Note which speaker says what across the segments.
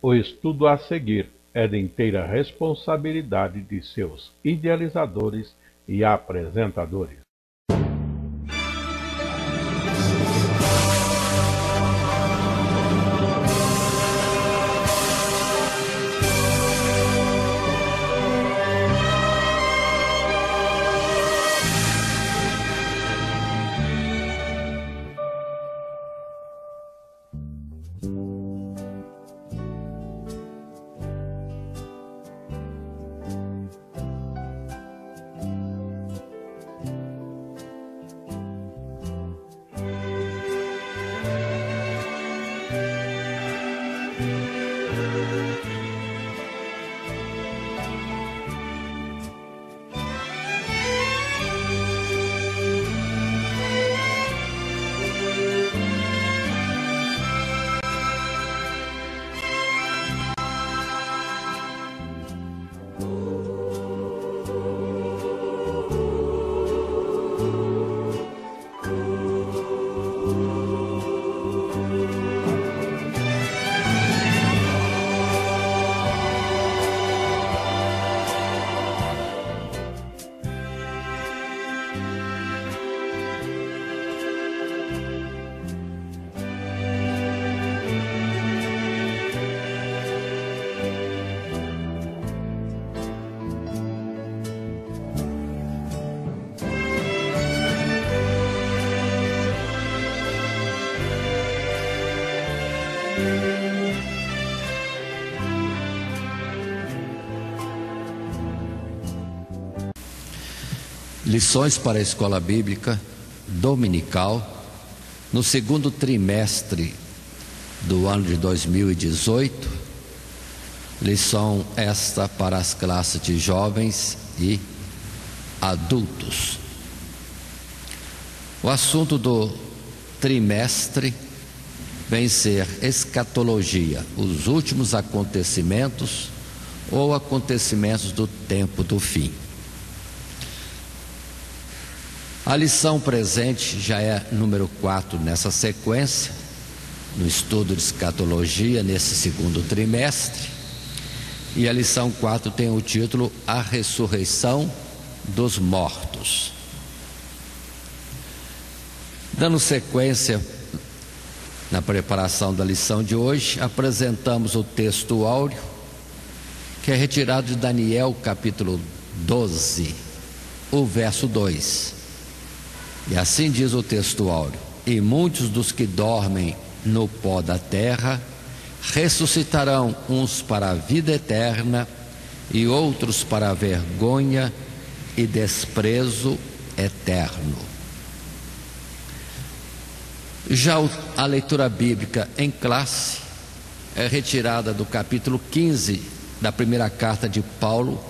Speaker 1: O estudo a seguir é de inteira responsabilidade de seus idealizadores e apresentadores.
Speaker 2: Lições para a Escola Bíblica Dominical, no segundo trimestre do ano de 2018, lição esta para as classes de jovens e adultos. O assunto do trimestre vem ser escatologia, os últimos acontecimentos ou acontecimentos do tempo do fim. A lição presente já é número 4 nessa sequência, no estudo de escatologia, nesse segundo trimestre. E a lição 4 tem o título A Ressurreição dos Mortos. Dando sequência na preparação da lição de hoje, apresentamos o texto áureo, que é retirado de Daniel capítulo 12, o verso 2. E assim diz o texto áureo: e muitos dos que dormem no pó da terra ressuscitarão, uns para a vida eterna e outros para a vergonha e desprezo eterno. Já a leitura bíblica em classe é retirada do capítulo 15 da primeira carta de Paulo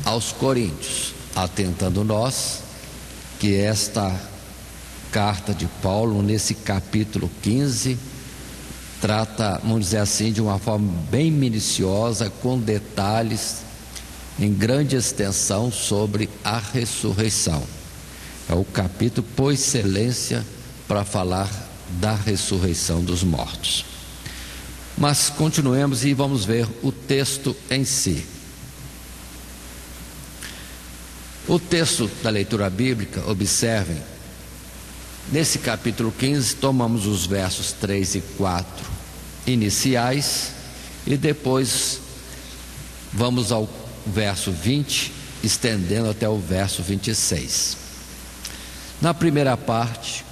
Speaker 2: aos Coríntios, atentando nós que esta carta de Paulo, nesse capítulo 15, trata, vamos dizer assim, de uma forma bem minuciosa, com detalhes em grande extensão sobre a ressurreição. É o capítulo por excelência para falar da ressurreição dos mortos. Mas continuemos e vamos ver o texto em si. O texto da leitura bíblica, observem, nesse capítulo 15, tomamos os versos 3 e 4 iniciais e depois vamos ao verso 20, estendendo até o verso 26. Na primeira parte,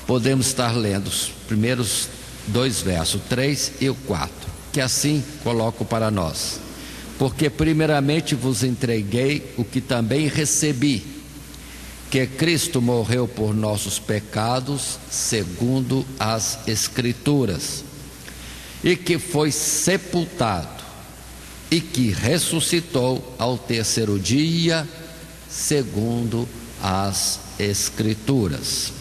Speaker 2: podemos estar lendo os primeiros dois versos, 3 e o 4, que assim coloco para nós. Porque primeiramente vos entreguei o que também recebi, que Cristo morreu por nossos pecados, segundo as Escrituras, e que foi sepultado, e que ressuscitou ao terceiro dia, segundo as Escrituras.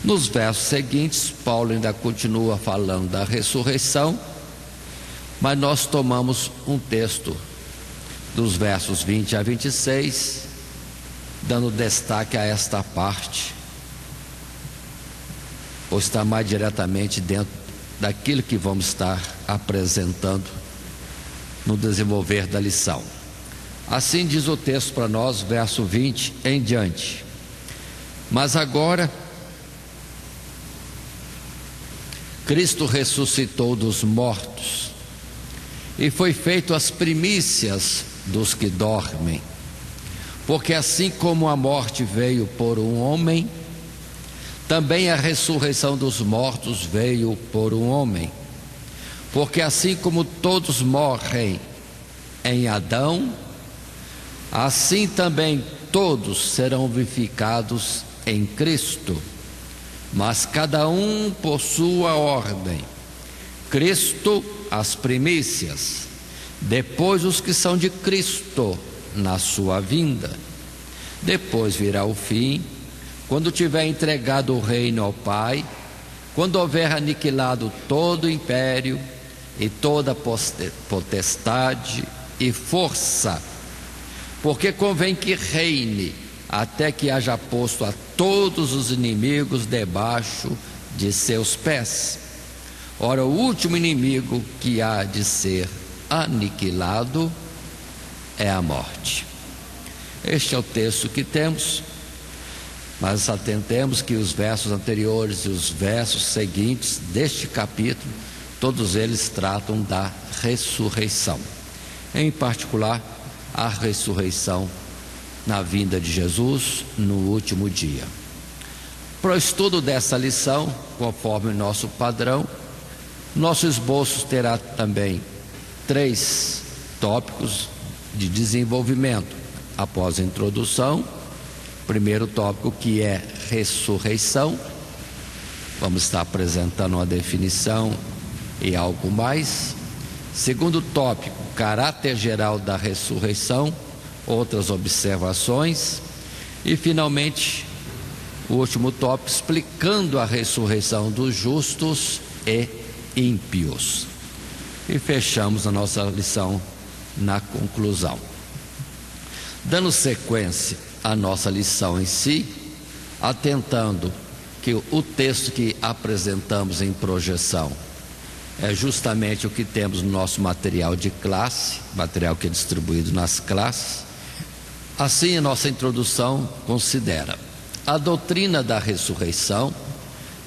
Speaker 2: Nos versos seguintes, Paulo ainda continua falando da ressurreição, mas nós tomamos um texto dos versos 20 a 26, dando destaque a esta parte, ou está mais diretamente dentro daquilo que vamos estar apresentando no desenvolver da lição. Assim diz o texto para nós, verso 20 em diante. Mas agora, Cristo ressuscitou dos mortos e foi feito as primícias dos que dormem. Porque assim como a morte veio por um homem, também a ressurreição dos mortos veio por um homem. Porque assim como todos morrem em Adão, assim também todos serão vivificados em Cristo. Mas cada um por sua ordem. Cristo as primícias, depois os que são de Cristo na sua vinda. Depois virá o fim, quando tiver entregado o reino ao Pai, quando houver aniquilado todo o império e toda potestade e força, porque convém que reine até que haja posto a todos os inimigos debaixo de seus pés. Ora, o último inimigo que há de ser aniquilado é a morte. Este é o texto que temos, mas atentemos que os versos anteriores e os versos seguintes deste capítulo, todos eles tratam da ressurreição, em particular a ressurreição na vinda de Jesus no último dia. Para o estudo dessa lição, conforme o nosso padrão, nosso esboço terá também 3 tópicos de desenvolvimento. Após a introdução, primeiro tópico, que é ressurreição, vamos estar apresentando uma definição e algo mais. Segundo tópico, caráter geral da ressurreição, outras observações. E finalmente, o último tópico, explicando a ressurreição dos justos e ímpios. E fechamos a nossa lição na conclusão. Dando sequência à nossa lição em si, atentando que o texto que apresentamos em projeção é justamente o que temos no nosso material de classe, material que é distribuído nas classes. Assim, a nossa introdução considera: a doutrina da ressurreição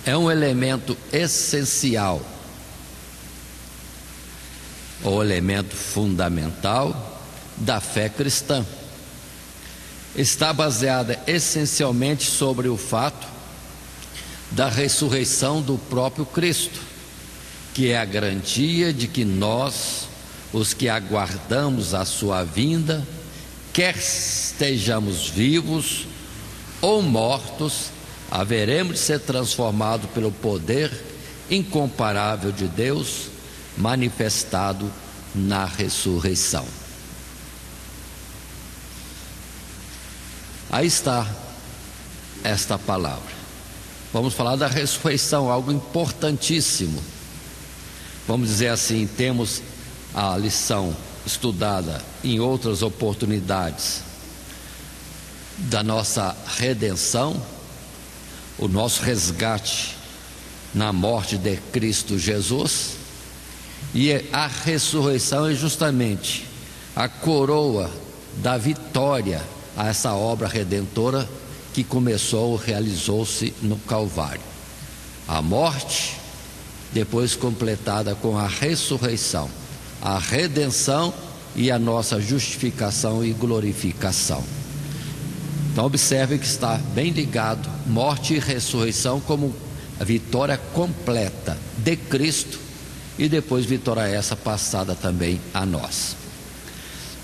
Speaker 2: é um elemento essencial, ou elemento fundamental da fé cristã. Está baseada essencialmente sobre o fato da ressurreição do próprio Cristo, que é a garantia de que nós, os que aguardamos a sua vinda, quer estejamos vivos ou mortos, haveremos de ser transformados pelo poder incomparável de Deus, manifestado na ressurreição. Aí está esta palavra. Vamos falar da ressurreição, algo importantíssimo. Vamos dizer assim, temos a lição estudada em outras oportunidades da nossa redenção, o nosso resgate na morte de Cristo Jesus, e a ressurreição é justamente a coroa da vitória a essa obra redentora que começou, realizou-se no Calvário. A morte, depois completada com a ressurreição, a redenção e a nossa justificação e glorificação. Então observe que está bem ligado morte e ressurreição como a vitória completa de Cristo, e depois vitória essa passada também a nós.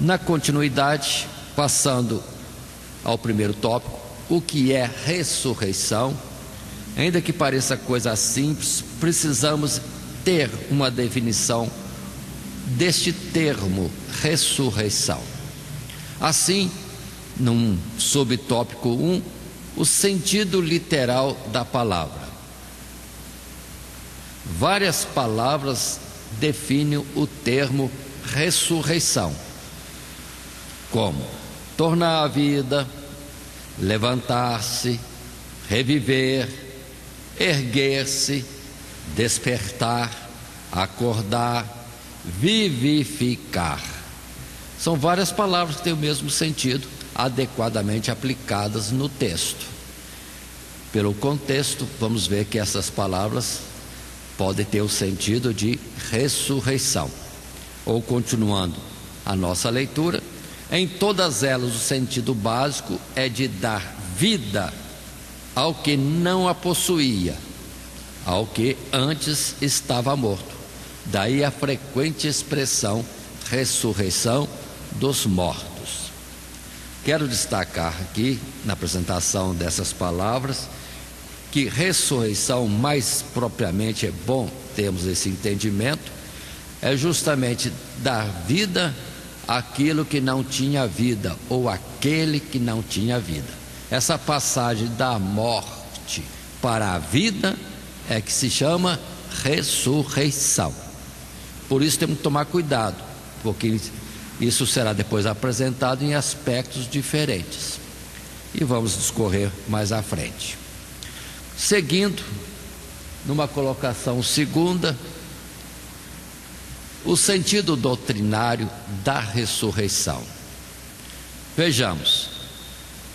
Speaker 2: Na continuidade, passando ao primeiro tópico, o que é ressurreição. Ainda que pareça coisa simples, precisamos ter uma definição deste termo ressurreição. Assim, num subtópico 1, o sentido literal da palavra. Várias palavras definem o termo ressurreição, como tornar à vida, levantar-se, reviver, erguer-se, despertar, acordar, vivificar. São várias palavras que têm o mesmo sentido, adequadamente aplicadas no texto. Pelo contexto, vamos ver que essas palavras podem ter o sentido de ressurreição. Ou continuando a nossa leitura, em todas elas o sentido básico é de dar vida ao que não a possuía, ao que antes estava morto. Daí a frequente expressão ressurreição dos mortos. Quero destacar aqui, na apresentação dessas palavras, que ressurreição, mais propriamente, é bom termos esse entendimento, é justamente dar vida àquilo que não tinha vida, ou aquele que não tinha vida. Essa passagem da morte para a vida é que se chama ressurreição. Por isso temos que tomar cuidado, porque isso será depois apresentado em aspectos diferentes. E vamos discorrer mais à frente. Seguindo, numa colocação segunda, o sentido doutrinário da ressurreição. Vejamos,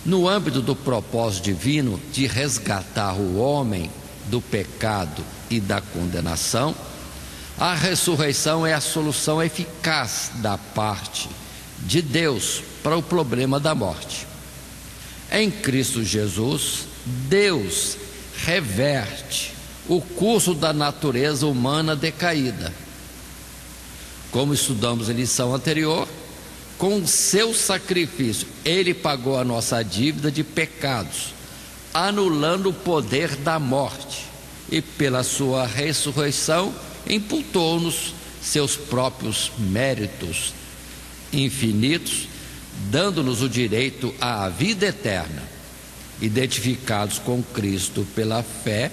Speaker 2: no âmbito do propósito divino de resgatar o homem do pecado e da condenação, a ressurreição é a solução eficaz da parte de Deus para o problema da morte. Em Cristo Jesus, Deus reverte o curso da natureza humana decaída. Como estudamos em lição anterior, com o seu sacrifício, Ele pagou a nossa dívida de pecados, anulando o poder da morte, e pela sua ressurreição, imputou-nos seus próprios méritos infinitos, dando-nos o direito à vida eterna. Identificados com Cristo pela fé,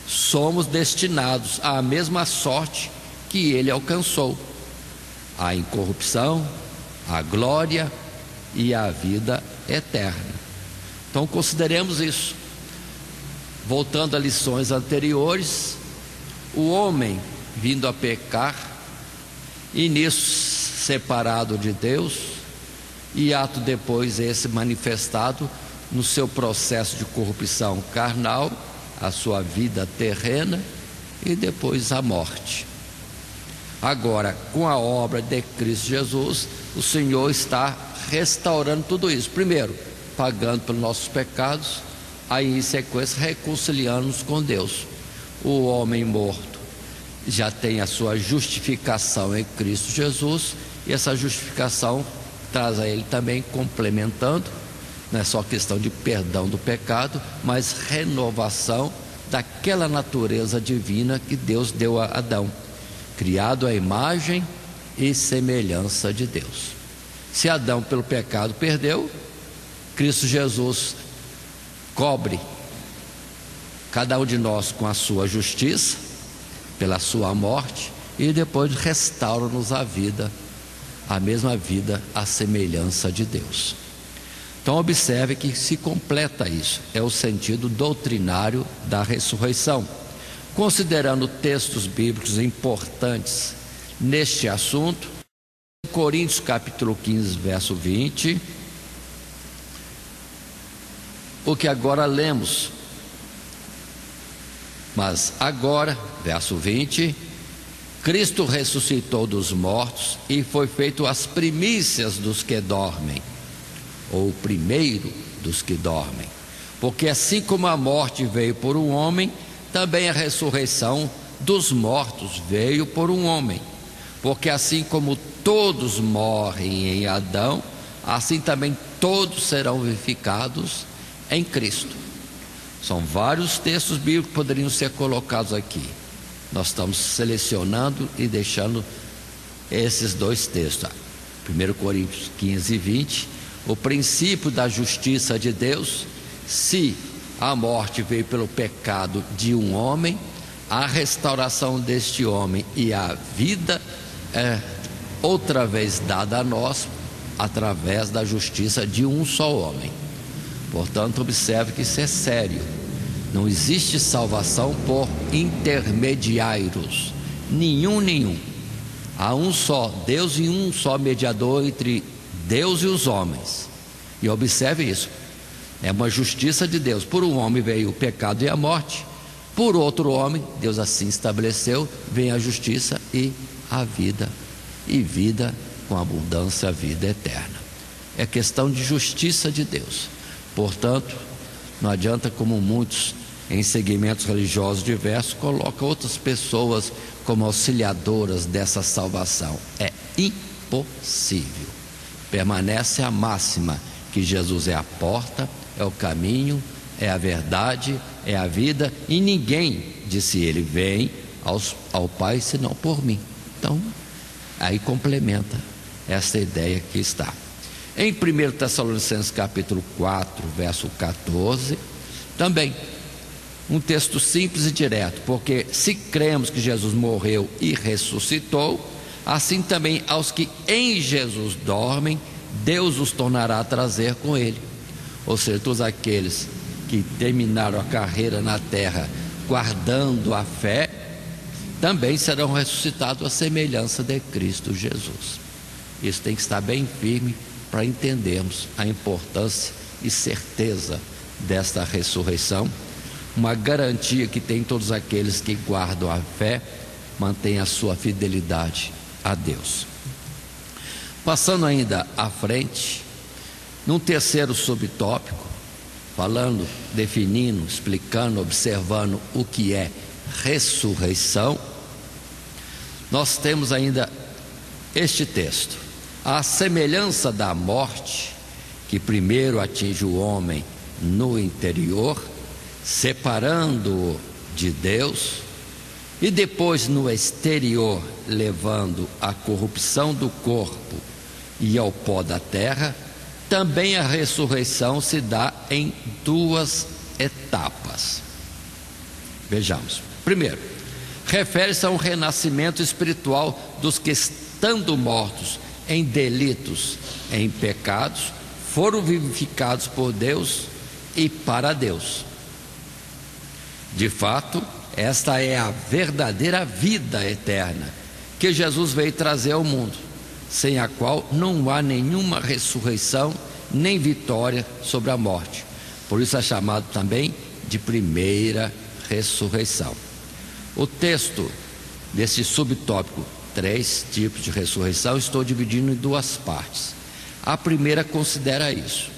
Speaker 2: somos destinados à mesma sorte que Ele alcançou: a incorrupção, a glória e a vida eterna. Então consideremos isso. Voltando a lições anteriores, o homem vindo a pecar, e nisso separado de Deus, e ato depois esse manifestado no seu processo de corrupção carnal, a sua vida terrena e depois a morte. Agora, com a obra de Cristo Jesus, o Senhor está restaurando tudo isso. Primeiro, pagando pelos nossos pecados, aí em sequência reconciliando-nos com Deus. O homem morto já tem a sua justificação em Cristo Jesus, e essa justificação traz a ele também, complementando, não é só questão de perdão do pecado, mas renovação daquela natureza divina que Deus deu a Adão, criado à imagem e semelhança de Deus. Se Adão pelo pecado perdeu, Cristo Jesus cobre cada um de nós com a sua justiça, pela sua morte, e depois restaura-nos a vida, a mesma vida, a semelhança de Deus. Então observe que se completa isso, é o sentido doutrinário da ressurreição. Considerando textos bíblicos importantes neste assunto, Coríntios capítulo 15, verso 20, o que agora lemos. Mas agora, verso 20, Cristo ressuscitou dos mortos e foi feito as primícias dos que dormem, ou o primeiro dos que dormem. Porque assim como a morte veio por um homem, também a ressurreição dos mortos veio por um homem. Porque assim como todos morrem em Adão, assim também todos serão vivificados em Cristo. São vários textos bíblicos que poderiam ser colocados aqui. Nós estamos selecionando e deixando esses dois textos. 1 Coríntios 15, 20, o princípio da justiça de Deus. Se a morte veio pelo pecado de um homem, a restauração deste homem e a vida é outra vez dada a nós através da justiça de um só homem. Portanto, observe que isso é sério. Não existe salvação por intermediários. nenhum. Há um só Deus e um só mediador entre Deus e os homens. E observe isso, é uma justiça de Deus. Por um homem veio o pecado e a morte, por outro homem, Deus assim estabeleceu, vem a justiça e a vida, e vida com abundância, a vida eterna. É questão de justiça de Deus. Portanto, não adianta, como muitos em segmentos religiosos diversos colocam outras pessoas como auxiliadoras dessa salvação. É impossível. Permanece a máxima que Jesus é a porta, é o caminho, é a verdade, é a vida, e ninguém, disse ele, vem ao Pai senão por mim. Então, aí complementa essa ideia que está em 1 Tessalonicenses capítulo 4, verso 14, também um texto simples e direto, porque se cremos que Jesus morreu e ressuscitou, assim também aos que em Jesus dormem, Deus os tornará a trazer com ele. Ou seja, todos aqueles que terminaram a carreira na terra guardando a fé, também serão ressuscitados à semelhança de Cristo Jesus. Isso tem que estar bem firme para entendermos a importância e certeza desta ressurreição, uma garantia que tem todos aqueles que guardam a fé, mantêm a sua fidelidade a Deus. Passando ainda à frente, num terceiro subtópico, falando, definindo, explicando, observando o que é ressurreição, nós temos ainda este texto: a semelhança da morte, que primeiro atinge o homem no interior, separando-o de Deus, e depois no exterior, levando à corrupção do corpo e ao pó da terra, também a ressurreição se dá em duas etapas. Vejamos. Primeiro, refere-se a um renascimento espiritual dos que, estando mortos em delitos, em pecados, foram vivificados por Deus e para Deus. De fato, esta é a verdadeira vida eterna que Jesus veio trazer ao mundo, sem a qual não há nenhuma ressurreição nem vitória sobre a morte. Por isso é chamado também de primeira ressurreição. O texto desse subtópico, 3 tipos de ressurreição, estou dividindo em 2 partes. A primeira considera isso,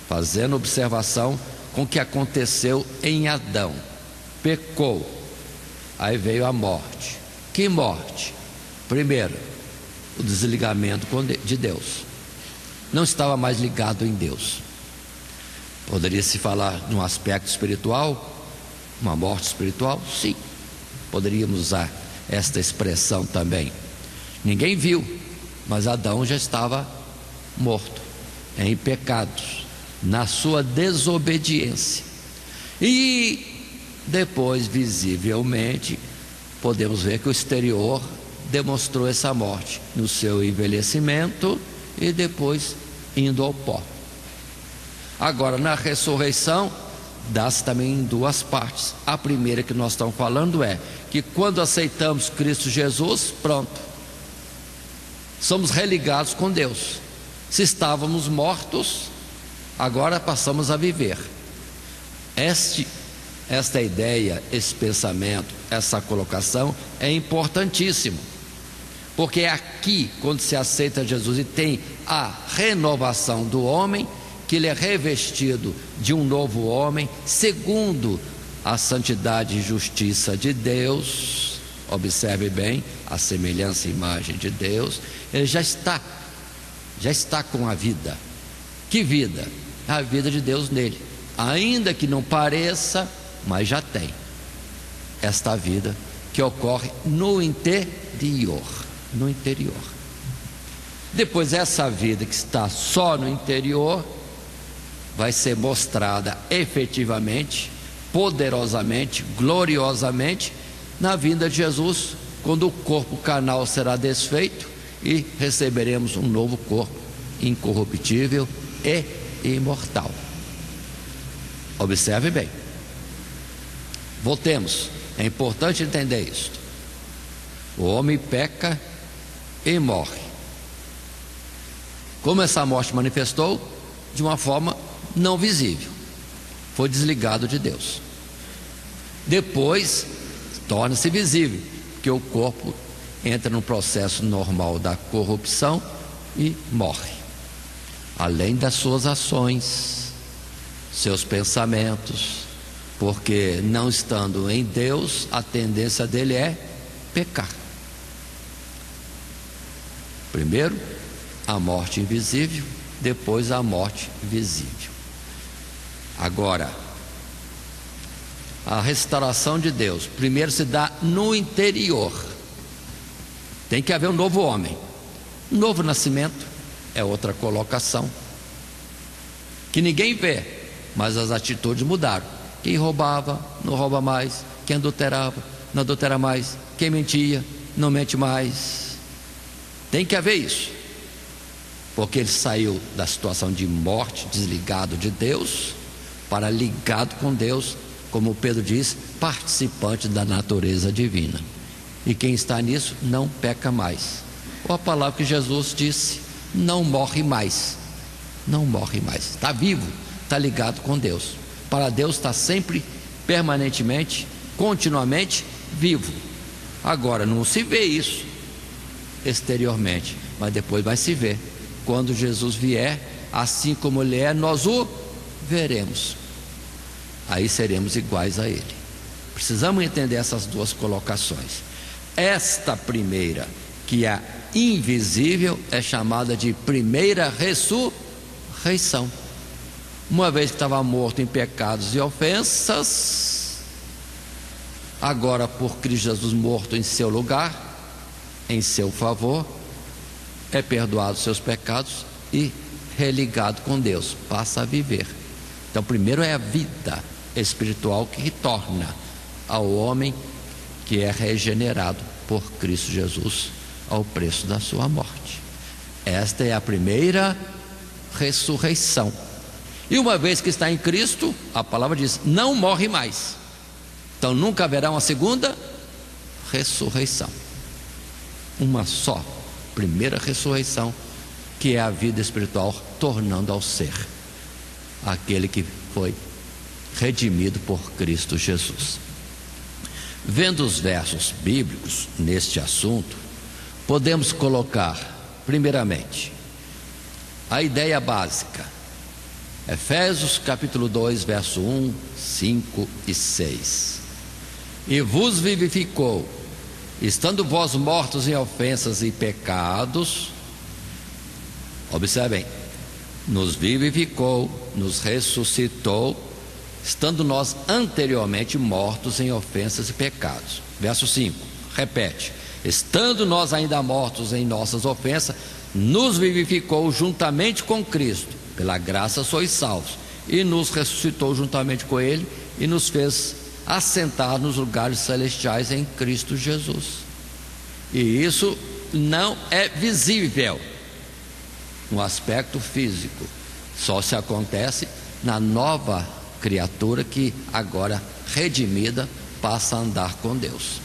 Speaker 2: fazendo observação com o que aconteceu em Adão. Pecou, aí veio a morte. Que morte? Primeiro, o desligamento de Deus. Não estava mais ligado em Deus. Poderia se falar num aspecto espiritual, uma morte espiritual? Sim, poderíamos usar esta expressão também. Ninguém viu, mas Adão já estava morto, em pecados, na sua desobediência. E depois, visivelmente, podemos ver que o exterior demonstrou essa morte no seu envelhecimento e depois indo ao pó. Agora, na ressurreição, dá-se também em 2 partes. A primeira que nós estamos falando é que quando aceitamos Cristo Jesus, pronto, somos religados com Deus. Se estávamos mortos, agora passamos a viver. Esta ideia, esse pensamento, essa colocação é importantíssimo, porque é aqui, quando se aceita Jesus e tem a renovação do homem, que ele é revestido de um novo homem, segundo a santidade e justiça de Deus. Observe bem, a semelhança e imagem de Deus. Ele já está com a vida. Que vida? A vida de Deus nele, ainda que não pareça, mas já tem esta vida que ocorre no interior. No interior. Depois, essa vida que está só no interior vai ser mostrada efetivamente, poderosamente, gloriosamente na vinda de Jesus, quando o corpo carnal será desfeito e receberemos um novo corpo incorruptível e imortal. Observe bem. Voltemos, é importante entender isso. O homem peca e morre. Como essa morte manifestou? De uma forma não visível. Foi desligado de Deus. Depois torna-se visível, porque o corpo entra no processo normal da corrupção e morre. Além das suas ações, seus pensamentos, porque não estando em Deus, a tendência dele é pecar. Primeiro, a morte invisível, depois a morte visível. Agora, a restauração de Deus, primeiro se dá no interior. Tem que haver um novo homem. Novo nascimento é outra colocação, que ninguém vê, mas as atitudes mudaram. Quem roubava, não rouba mais. Quem adulterava, não adultera mais. Quem mentia, não mente mais. Tem que haver isso, porque ele saiu da situação de morte, desligado de Deus, para ligado com Deus, como Pedro diz, participante da natureza divina. E quem está nisso não peca mais. Ou a palavra que Jesus disse, não morre mais. Não morre mais. Está vivo, está ligado com Deus. Para Deus está sempre, permanentemente, continuamente vivo. Agora, não se vê isso exteriormente, mas depois vai se ver. Quando Jesus vier, assim como Ele é, nós o veremos. Aí seremos iguais a Ele. Precisamos entender essas duas colocações. Esta primeira, que é invisível, é chamada de primeira ressurreição. Uma vez que estava morto em pecados e ofensas, agora por Cristo Jesus morto em seu lugar, em seu favor, é perdoado seus pecados e religado com Deus, passa a viver. Então primeiro é a vida espiritual que retorna ao homem que é regenerado por Cristo Jesus ao preço da sua morte. Esta é a primeira ressurreição. E uma vez que está em Cristo, a palavra diz, não morre mais. Então nunca haverá uma segunda ressurreição. Uma só, primeira ressurreição, que é a vida espiritual tornando ao ser aquele que foi redimido por Cristo Jesus. Vendo os versos bíblicos neste assunto, podemos colocar, primeiramente, a ideia básica. Efésios capítulo 2, verso 1, 5 e 6. E vos vivificou, estando vós mortos em ofensas e pecados. Observem, nos vivificou, nos ressuscitou, estando nós anteriormente mortos em ofensas e pecados. Verso 5, repete: estando nós ainda mortos em nossas ofensas, nos vivificou juntamente com Cristo, pela graça sois salvos, e nos ressuscitou juntamente com Ele, e nos fez assentar nos lugares celestiais em Cristo Jesus. E isso não é visível no aspecto físico, só se acontece na nova criatura que agora redimida passa a andar com Deus.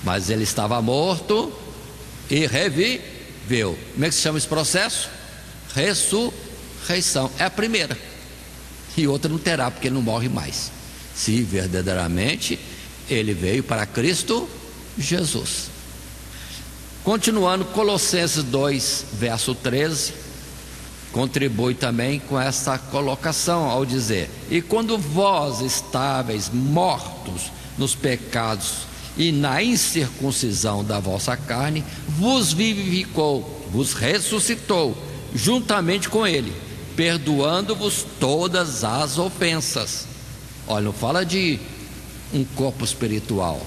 Speaker 2: Mas ele estava morto e reviveu. Como é que se chama esse processo? Ressurreição. É a primeira, e outra não terá, porque ele não morre mais, se verdadeiramente ele veio para Cristo Jesus. Continuando, Colossenses 2, verso 13, contribui também com essa colocação ao dizer: e quando vós estáveis mortos nos pecados e na incircuncisão da vossa carne, vos vivificou, vos ressuscitou juntamente com Ele, perdoando-vos todas as ofensas. Olha, não fala de um corpo espiritual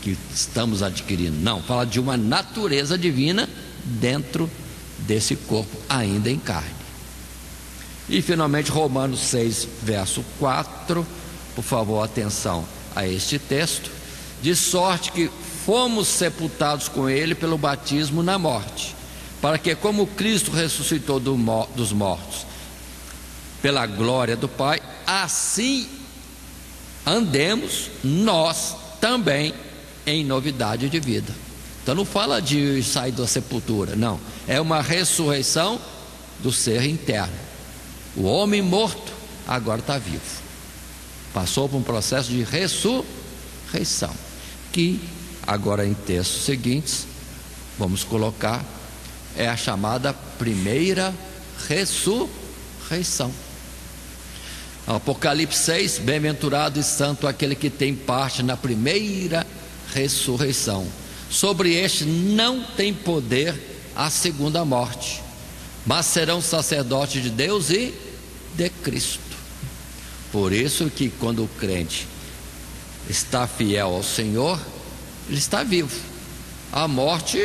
Speaker 2: que estamos adquirindo, não, fala de uma natureza divina dentro desse corpo ainda em carne. E finalmente Romanos 6, verso 4, por favor, atenção a este texto: de sorte que fomos sepultados com Ele pelo batismo na morte, para que, como Cristo ressuscitou dos mortos pela glória do Pai, assim andemos nós também em novidade de vida. Então não fala de sair da sepultura, não. É uma ressurreição do ser interno. O homem morto agora está vivo. Passou por um processo de ressurreição, que agora em textos seguintes vamos colocar, é a chamada primeira ressurreição. Apocalipse 6, bem-aventurado e santo aquele que tem parte na primeira ressurreição. Sobre este não tem poder a segunda morte, mas serão sacerdotes de Deus e de Cristo. Por isso que quando o crente está fiel ao Senhor, ele está vivo. A morte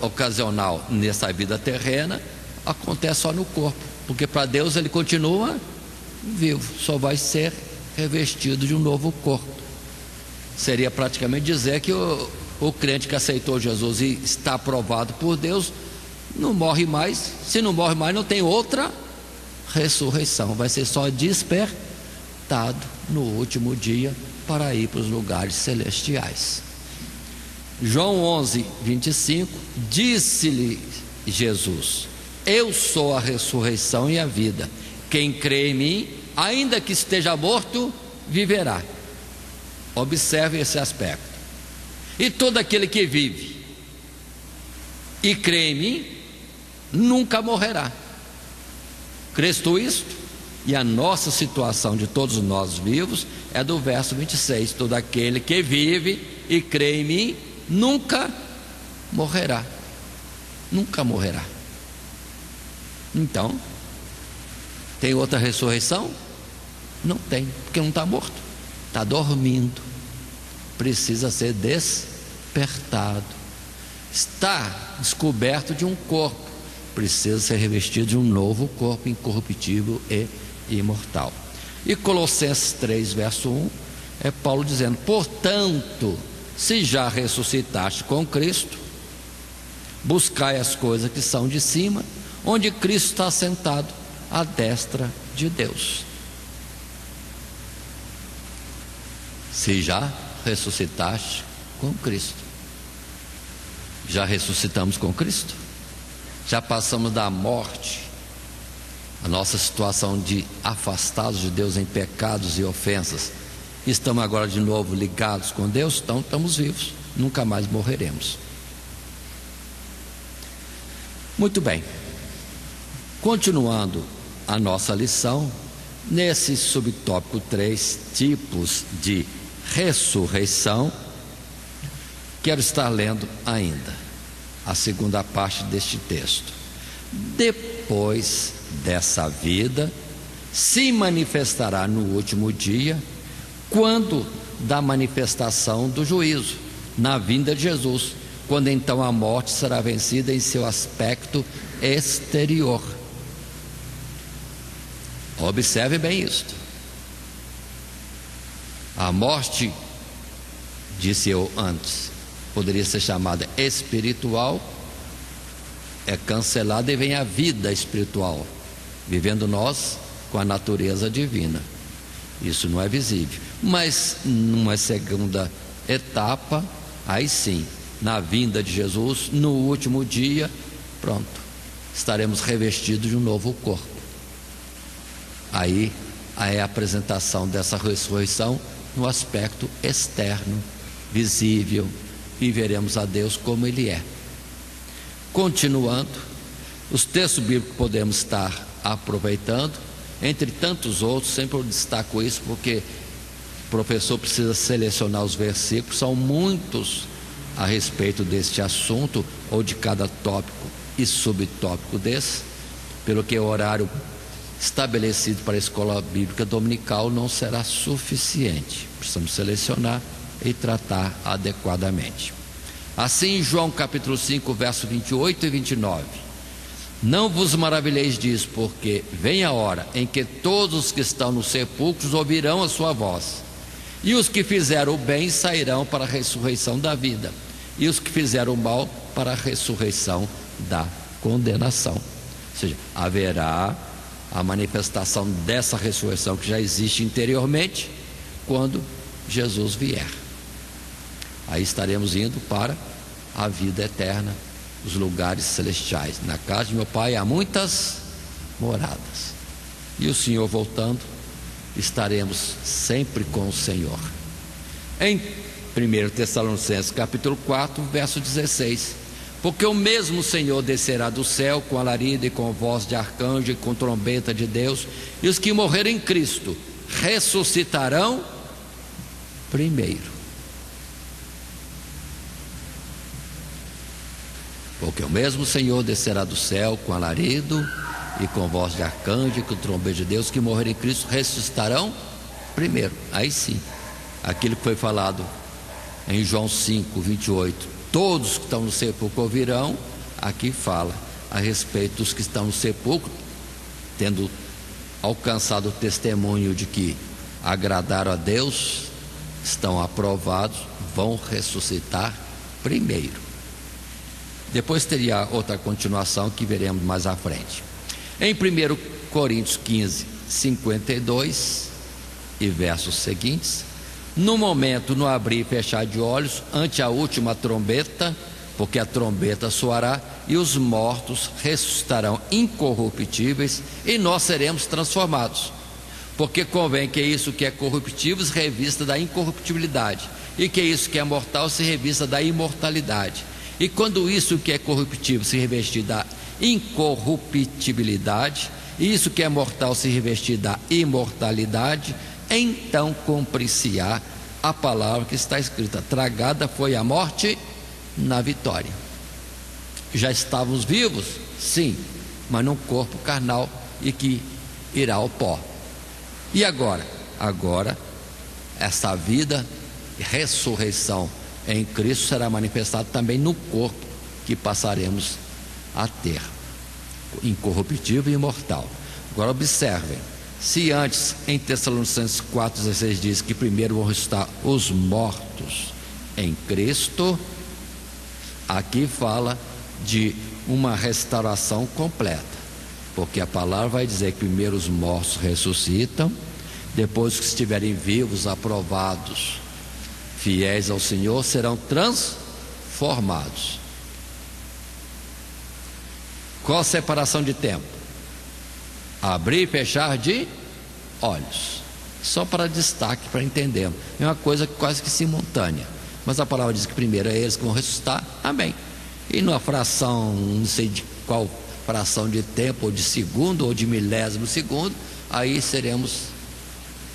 Speaker 2: ocasional nessa vida terrena acontece só no corpo, porque para Deus ele continua vivo, só vai ser revestido de um novo corpo. Seria praticamente dizer que o crente que aceitou Jesus e está aprovado por Deus não morre mais. Se não morre mais, não tem outra ressurreição, vai ser só despertado no último dia para ir para os lugares celestiais. João 11, 25, disse-lhe Jesus: eu sou a ressurreição e a vida, quem crê em mim, ainda que esteja morto, viverá. Observe esse aspecto. E todo aquele que vive e crê em mim nunca morrerá. Crês tu isto? E a nossa situação de todos nós vivos é do verso 26: todo aquele que vive e crê em mim nunca morrerá. Nunca morrerá. Então, tem outra ressurreição? Não tem, porque não está morto, está dormindo. Precisa ser despertado. Está descoberto de um corpo, precisa ser revestido de um novo corpo incorruptível e imortal. E Colossenses 3, verso 1, é Paulo dizendo: portanto, se já ressuscitaste com Cristo, buscai as coisas que são de cima, onde Cristo está sentado à destra de Deus. Se já ressuscitaste com Cristo, já ressuscitamos com Cristo, já passamos da morte, a nossa situação de afastados de Deus em pecados e ofensas, estamos agora de novo ligados com Deus, então estamos vivos, nunca mais morreremos. Muito bem, continuando a nossa lição, nesse subtópico 3, tipos de ressurreição, quero estar lendo ainda a segunda parte deste texto. Depois dessa vida se manifestará no último dia, quando da manifestação do juízo, na vinda de Jesus, quando então a morte será vencida em seu aspecto exterior. Observe bem isto. A morte, disse eu antes, poderia ser chamada espiritual, é cancelada e vem a vida espiritual, vivendo nós com a natureza divina. Isso não é visível, mas numa segunda etapa, aí sim, na vinda de Jesus, no último dia, pronto, estaremos revestidos de um novo corpo. Aí é a apresentação dessa ressurreição no aspecto externo, visível, e veremos a Deus como Ele é. Continuando, os textos bíblicos que podemos estar aproveitando, entre tantos outros, sempre eu destaco isso porque o professor precisa selecionar os versículos, são muitos a respeito deste assunto, ou de cada tópico e subtópico desse, pelo que o horário estabelecido para a escola bíblica dominical não será suficiente. Precisamos selecionar e tratar adequadamente. Assim, João capítulo 5, verso 28 e 29: não vos maravilheis disso, porque vem a hora em que todos os que estão nos sepulcros ouvirão a sua voz, e os que fizeram o bem sairão para a ressurreição da vida, e os que fizeram o mal para a ressurreição da condenação. Ou seja, haverá a manifestação dessa ressurreição que já existe interiormente, quando Jesus vier. Aí estaremos indo para a vida eterna, os lugares celestiais. Na casa de meu Pai há muitas moradas. E o Senhor voltando, estaremos sempre com o Senhor. Em 1 Tessalonicenses capítulo 4, verso 16: porque o mesmo Senhor descerá do céu com alarido e com voz de arcanjo e com trombeta de Deus, e os que morrerem em Cristo ressuscitarão primeiro. Porque o mesmo Senhor descerá do céu com alarido e com voz de arcanjo e com trombeta de Deus, que morrerem em Cristo ressuscitarão primeiro. Aí sim, aquilo que foi falado em João 5, 28, todos que estão no sepulcro ouvirão, aqui fala a respeito dos que estão no sepulcro, tendo alcançado o testemunho de que agradaram a Deus, estão aprovados, vão ressuscitar primeiro. Depois teria outra continuação que veremos mais à frente. Em 1 Coríntios 15, 52 e versos seguintes: no momento, no abrir e fechar de olhos, ante a última trombeta, porque a trombeta soará, e os mortos ressuscitarão incorruptíveis, e nós seremos transformados. Porque convém que isso que é corruptível se revista da incorruptibilidade, e que isso que é mortal se revista da imortalidade. E quando isso que é corruptível se revestir da incorruptibilidade, e isso que é mortal se revestir da imortalidade, então cumprir-se-á a palavra que está escrita: tragada foi a morte na vitória. Já estávamos vivos? Sim, mas num corpo carnal e que irá ao pó. E agora? Agora, essa vida, ressurreição em Cristo será manifestada também no corpo que passaremos a ter, incorruptível e imortal. Agora observem: se antes em Tessalonicenses 4,16 diz que primeiro vão ressuscitar os mortos em Cristo, aqui fala de uma restauração completa, porque a palavra vai dizer que primeiro os mortos ressuscitam, depois que estiverem vivos, aprovados, fiéis ao Senhor, serão transformados. Qual a separação de tempo? Abrir e fechar de olhos. Só para destaque, para entendermos. É uma coisa quase que simultânea. Mas a palavra diz que primeiro é eles que vão ressuscitar. Amém. E numa fração, não sei de qual fração de tempo, ou de segundo, ou de milésimo segundo, aí seremos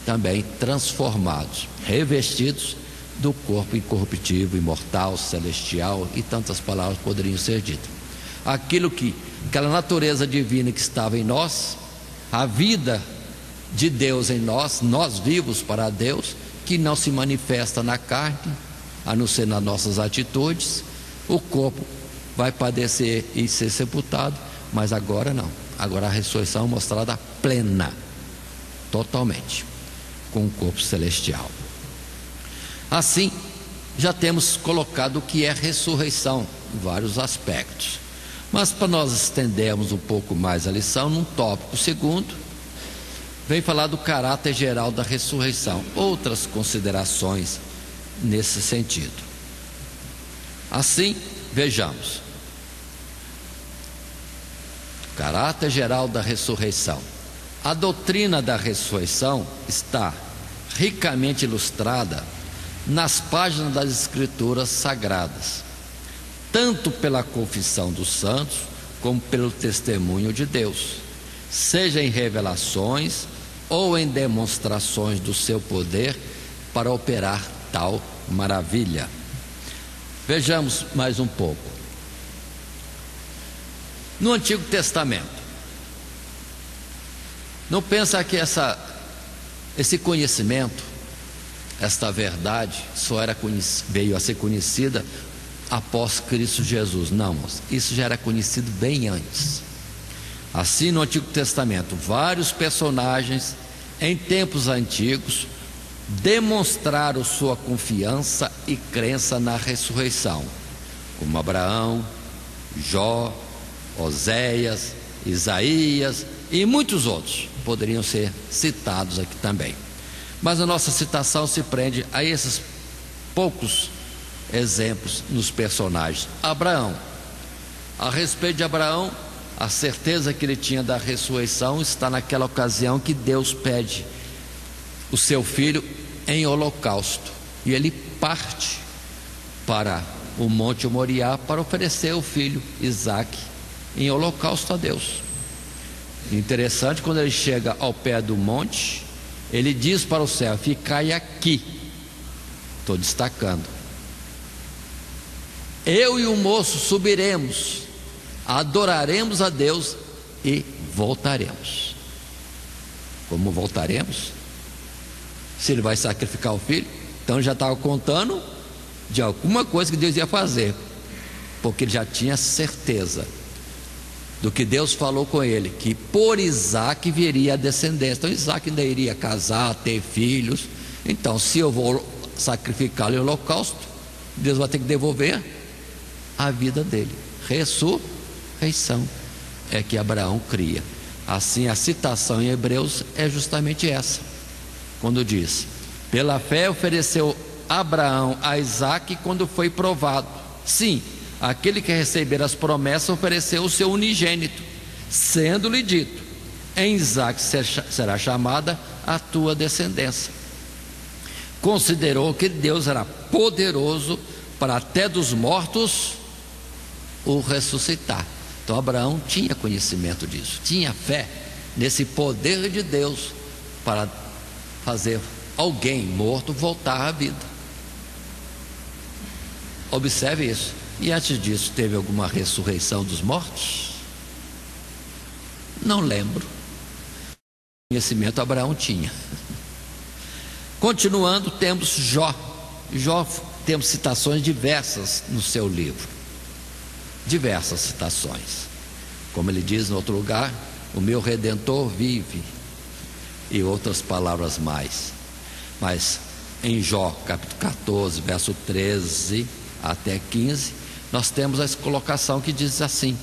Speaker 2: também transformados, revestidos do corpo incorruptível, imortal, celestial, e tantas palavras poderiam ser ditas. Aquela natureza divina que estava em nós, a vida de Deus em nós, nós vivos para Deus, que não se manifesta na carne, a não ser nas nossas atitudes. O corpo vai padecer e ser sepultado, mas agora não. Agora a ressurreição é mostrada plena, totalmente, com o corpo celestial. Assim, já temos colocado o que é ressurreição em vários aspectos. Mas para nós estendermos um pouco mais a lição, num tópico segundo, vem falar do caráter geral da ressurreição, outras considerações nesse sentido. Assim, vejamos: caráter geral da ressurreição. A doutrina da ressurreição está ricamente ilustrada nas páginas das Escrituras Sagradas, tanto pela confissão dos santos, como pelo testemunho de Deus, seja em revelações ou em demonstrações do seu poder para operar tal maravilha. Vejamos mais um pouco. No Antigo Testamento, não pensa que esse conhecimento, esta verdade só veio a ser conhecida após Cristo Jesus. Não, isso já era conhecido bem antes. Assim, no Antigo Testamento, vários personagens em tempos antigos demonstraram sua confiança e crença na ressurreição, como Abraão, Jó, Oséias, Isaías e muitos outros poderiam ser citados aqui também. Mas a nossa citação se prende a esses poucos exemplos nos personagens. Abraão. A respeito de Abraão, a certeza que ele tinha da ressurreição está naquela ocasião que Deus pede o seu filho em holocausto. E ele parte para o Monte Moriá para oferecer o filho Isaque em holocausto a Deus. Interessante, quando ele chega ao pé do monte, ele diz para o céu: ficai aqui. Estou destacando. Eu e o moço subiremos, adoraremos a Deus e voltaremos. Como voltaremos? Se ele vai sacrificar o filho, então já estava contando de alguma coisa que Deus ia fazer, porque ele já tinha certeza do que Deus falou com ele, que por Isaque viria a descendência. Então Isaque ainda iria casar, ter filhos. Então, se eu vou sacrificá-lo em holocausto, Deus vai ter que devolver a vida dele. Ressurreição é que Abraão cria. Assim, a citação em Hebreus é justamente essa, quando diz: pela fé ofereceu Abraão a Isaque quando foi provado. Sim, aquele que receber as promessas ofereceu o seu unigênito, sendo-lhe dito: em Isaque será chamada a tua descendência. Considerou que Deus era poderoso para até dos mortos o ressuscitar. Então Abraão tinha conhecimento disso, tinha fé nesse poder de Deus para fazer alguém morto voltar à vida. Observe isso. E antes disso, teve alguma ressurreição dos mortos? Não lembro. Conhecimento Abraão tinha. Continuando, temos Jó. Jó, temos citações diversas no seu livro. Diversas citações. Como ele diz em outro lugar: o meu Redentor vive. E outras palavras mais. Mas em Jó, capítulo 14, verso 13 até 15, nós temos a colocação que diz assim: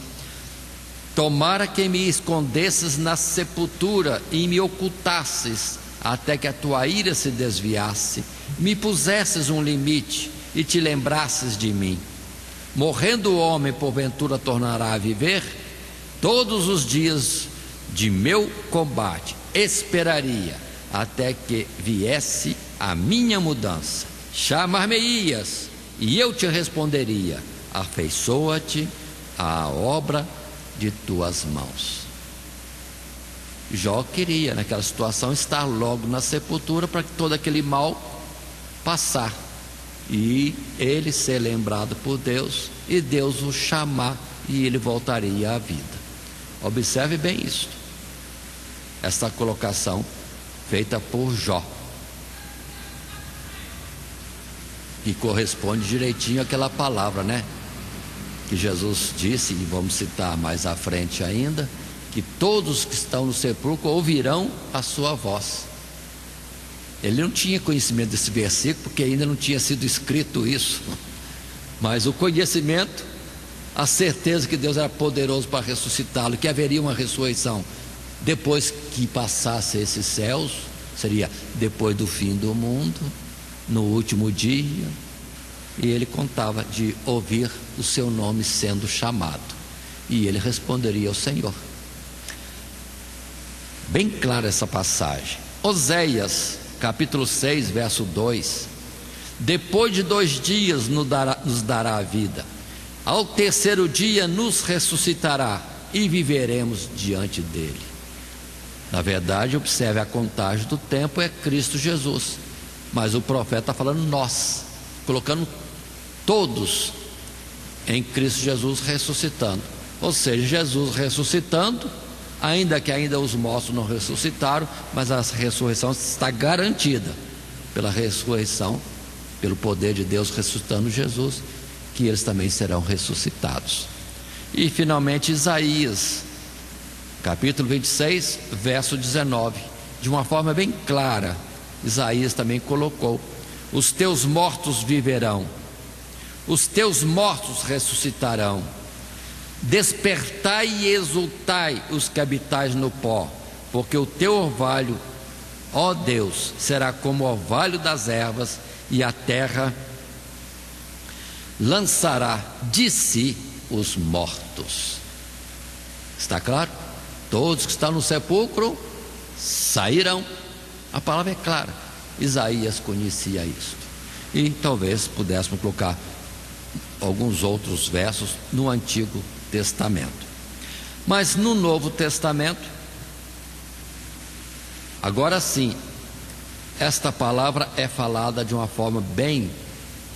Speaker 2: tomara que me escondesses na sepultura e me ocultasses, até que a tua ira se desviasse, me pusesses um limite e te lembrasses de mim. Morrendo o homem, porventura tornará a viver? Todos os dias de meu combate esperaria, até que viesse a minha mudança. Chamar-me-ias, e eu te responderia: afeiçoa-te à obra de tuas mãos. Jó queria, naquela situação, estar logo na sepultura para que todo aquele mal passar e ele ser lembrado por Deus e Deus o chamar e ele voltaria à vida. Observe bem isso, esta colocação feita por Jó, que corresponde direitinho àquela palavra, né? Que Jesus disse, e vamos citar mais à frente ainda, que todos que estão no sepulcro ouvirão a sua voz. Ele não tinha conhecimento desse versículo, porque ainda não tinha sido escrito isso, mas o conhecimento, a certeza que Deus era poderoso para ressuscitá-lo, que haveria uma ressurreição depois que passasse esses céus, seria depois do fim do mundo, no último dia. E ele contava de ouvir o seu nome sendo chamado, e ele responderia ao Senhor. Bem clara essa passagem. Oséias, capítulo 6, verso 2: depois de 2 dias nos dará a vida, ao terceiro dia nos ressuscitará e viveremos diante dele. Na verdade, observe, a contagem do tempo é Cristo Jesus, mas o profeta está falando nós, colocando todos em Cristo Jesus ressuscitando. Ou seja, Jesus ressuscitando, ainda que os mortos não ressuscitaram, mas a ressurreição está garantida pela ressurreição, pelo poder de Deus ressuscitando Jesus, que eles também serão ressuscitados. E finalmente Isaías, capítulo 26, verso 19, de uma forma bem clara, Isaías também colocou: os teus mortos viverão, os teus mortos ressuscitarão. Despertai e exultai, os que habitais no pó, porque o teu orvalho ó Deus, será como o orvalho das ervas, e a terra lançará de si os mortos. Está claro? Todos que estão no sepulcro sairão. A palavra é clara. Isaías conhecia isso. E talvez pudéssemos colocar alguns outros versos no Antigo Testamento. Mas no Novo Testamento, agora sim, esta palavra é falada de uma forma bem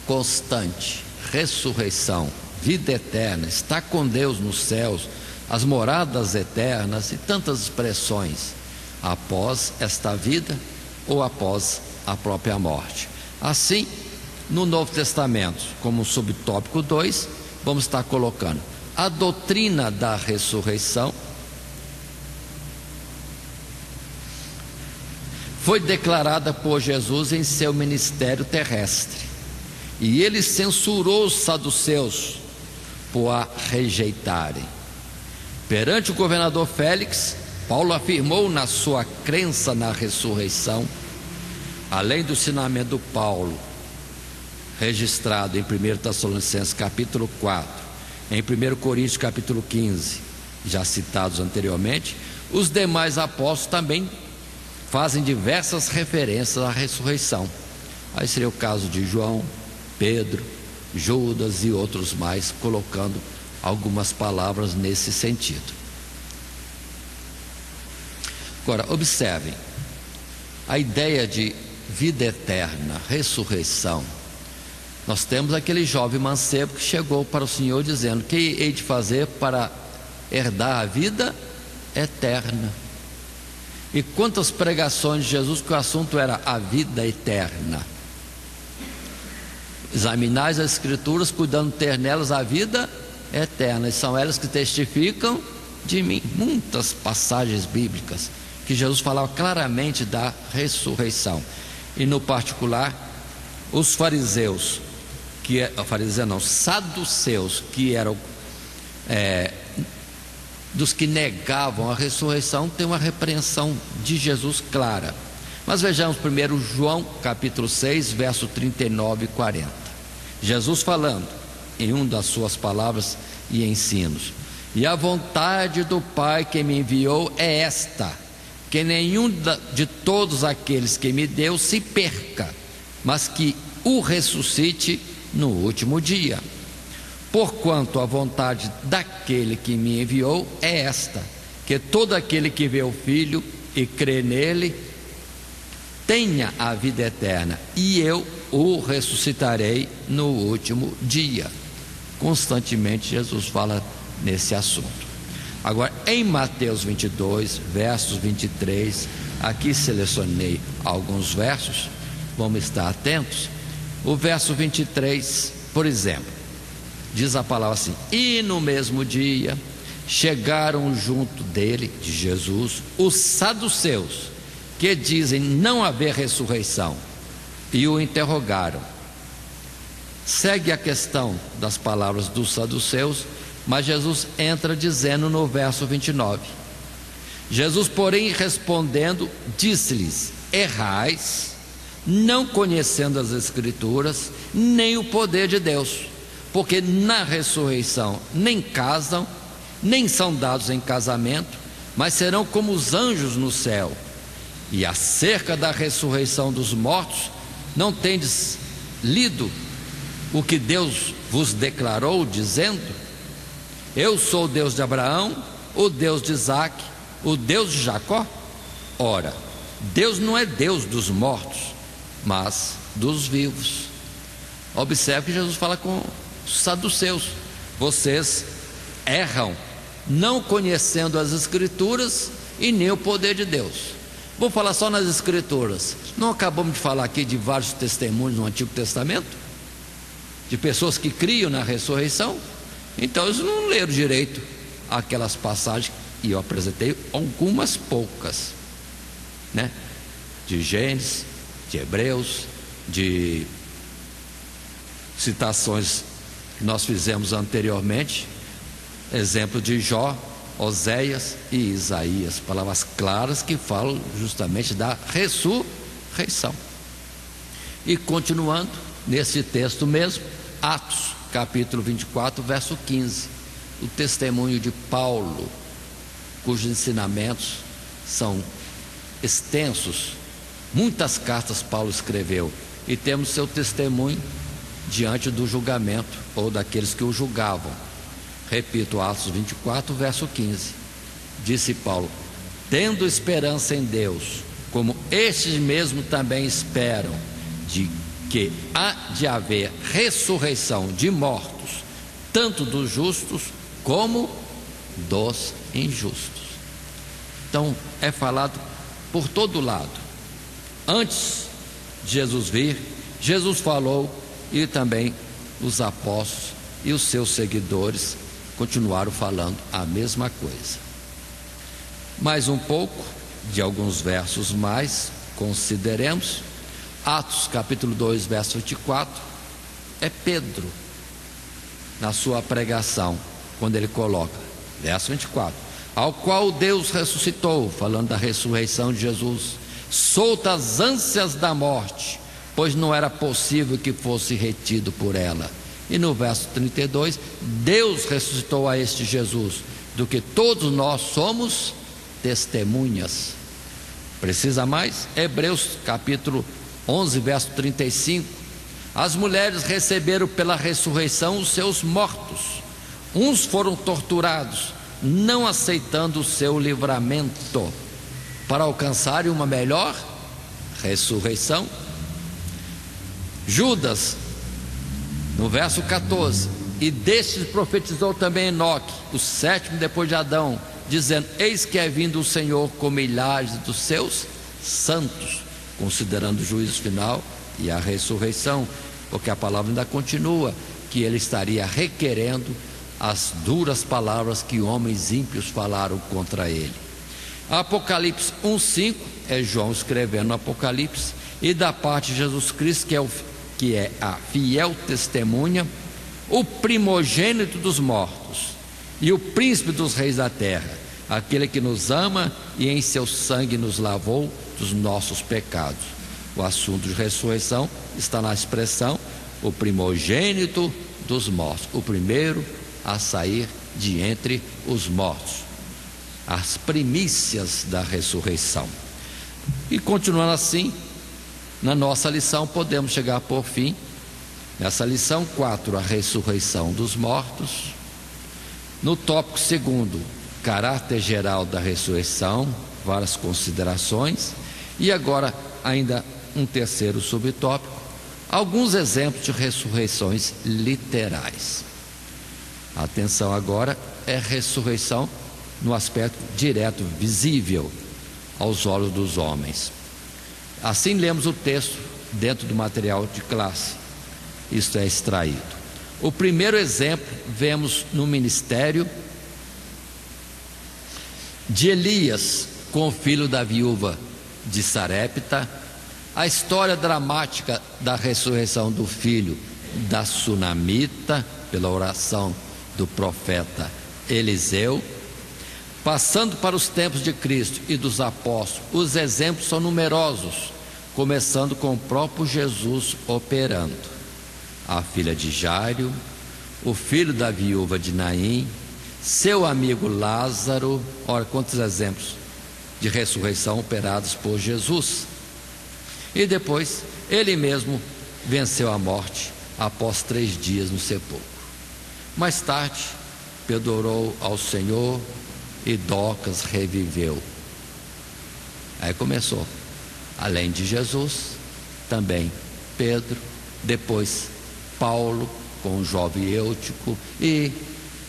Speaker 2: constante. Ressurreição, vida eterna, estar com Deus nos céus, as moradas eternas e tantas expressões após esta vida ou após a própria morte. Assim, no Novo Testamento, como subtópico 2, vamos estar colocando a doutrina da ressurreição. Foi declarada por Jesus em seu ministério terrestre, e ele censurou os saduceus por a rejeitarem. Perante o governador Félix, Paulo afirmou na sua crença na ressurreição, além do ensinamento do Paulo, registrado em 1 Tessalonicenses capítulo 4, em 1 Coríntios capítulo 15, já citados anteriormente, os demais apóstolos também fazem diversas referências à ressurreição. Aí seria o caso de João, Pedro, Judas e outros mais, colocando algumas palavras nesse sentido. Agora, observem, a ideia de vida eterna, ressurreição. Nós temos aquele jovem mancebo que chegou para o Senhor dizendo: que hei de fazer para herdar a vida eterna? E quantas pregações de Jesus que o assunto era a vida eterna. Examinais as Escrituras, cuidando de ter nelas a vida eterna, e são elas que testificam de mim. Muitas passagens bíblicas que Jesus falava claramente da ressurreição. E no particular, os fariseus, saduceus, que eram dos que negavam a ressurreição, tem uma repreensão de Jesus clara. Mas vejamos primeiro João capítulo 6, verso 39 e 40. Jesus falando em uma das suas palavras e ensinos: e a vontade do Pai que me enviou é esta, que nenhum de todos aqueles que me deu se perca, mas que o ressuscite no último dia. Porquanto a vontade daquele que me enviou é esta, que todo aquele que vê o Filho e crê nele tenha a vida eterna, e eu o ressuscitarei no último dia. Constantemente Jesus fala nesse assunto. Agora, em Mateus 22, versos 23, aqui selecionei alguns versos, vamos estar atentos. O verso 23, por exemplo, diz a palavra assim: e no mesmo dia chegaram junto dele, de Jesus, os saduceus, que dizem não haver ressurreição, e o interrogaram. Segue a questão das palavras dos saduceus, mas Jesus entra dizendo no verso 29: Jesus, porém, respondendo, disse-lhes: errais, não conhecendo as Escrituras, nem o poder de Deus, porque na ressurreição nem casam, nem são dados em casamento, mas serão como os anjos no céu. E acerca da ressurreição dos mortos, não tendes lido o que Deus vos declarou, dizendo: eu sou o Deus de Abraão, o Deus de Isaque, o Deus de Jacó? Ora, Deus não é Deus dos mortos, mas dos vivos. Observe que Jesus fala com os saduceus: vocês erram, não conhecendo as Escrituras e nem o poder de Deus. Vou falar só nas Escrituras. Não acabamos de falar aqui de vários testemunhos no Antigo Testamento, de pessoas que criam na ressurreição? Então eles não leram direito aquelas passagens, e eu apresentei algumas poucas, né? De Gênesis, de Hebreus, de citações que nós fizemos anteriormente, exemplo de Jó, Oséias e Isaías, palavras claras que falam justamente da ressurreição. E continuando nesse texto mesmo, Atos capítulo 24, verso 15, o testemunho de Paulo, cujos ensinamentos são extensos. Muitas cartas Paulo escreveu, e temos seu testemunho diante do julgamento, ou daqueles que o julgavam. Repito, Atos 24, verso 15. Disse Paulo: tendo esperança em Deus, como estes mesmo também esperam, de que há de haver ressurreição de mortos, tanto dos justos como dos injustos. Então é falado por todo lado. Antes de Jesus vir, Jesus falou, e também os apóstolos e os seus seguidores continuaram falando a mesma coisa. Mais um pouco, de alguns versos mais, consideremos. Atos capítulo 2, verso 24, é Pedro, na sua pregação, quando ele coloca, verso 24, ao qual Deus ressuscitou, falando da ressurreição de Jesus, solta as ânsias da morte, pois não era possível que fosse retido por ela. E no verso 32, Deus ressuscitou a este Jesus, do que todos nós somos testemunhas. Precisa mais? Hebreus capítulo 11, verso 35, as mulheres receberam pela ressurreição os seus mortos. Uns foram torturados, não aceitando o seu livramento, para alcançarem uma melhor ressurreição. Judas, no verso 14, e destes profetizou também Enoque, o sétimo depois de Adão, dizendo: eis que é vindo o Senhor com milhares dos seus santos, considerando o juízo final e a ressurreição, porque a palavra ainda continua, que ele estaria requerendo as duras palavras que homens ímpios falaram contra ele. Apocalipse 1:5 é João escrevendo no Apocalipse, e da parte de Jesus Cristo, que é a fiel testemunha, o primogênito dos mortos e o príncipe dos reis da terra, aquele que nos ama e em seu sangue nos lavou dos nossos pecados. O assunto de ressurreição está na expressão o primogênito dos mortos, o primeiro a sair de entre os mortos, as primícias da ressurreição. E continuando assim, na nossa lição podemos chegar por fim, nessa lição 4, a ressurreição dos mortos. No tópico 2, caráter geral da ressurreição, várias considerações. E agora ainda um terceiro subtópico, alguns exemplos de ressurreições literais. A atenção agora é ressurreição no aspecto direto, visível aos olhos dos homens. Assim lemos o texto dentro do material de classe. Isto é extraído. O primeiro exemplo vemos no ministério de Elias com o filho da viúva de Sarepta, a história dramática da ressurreição do filho da Sunamita pela oração do profeta Eliseu. Passando para os tempos de Cristo e dos apóstolos, os exemplos são numerosos, começando com o próprio Jesus operando. A filha de Jairo, o filho da viúva de Naim, seu amigo Lázaro. Ora, quantos exemplos de ressurreição operados por Jesus. E depois, ele mesmo venceu a morte após 3 dias no sepulcro. Mais tarde, Pedro orou ao Senhor e Dorcas reviveu. Aí começou, além de Jesus, também Pedro, depois Paulo com o jovem Eutico, e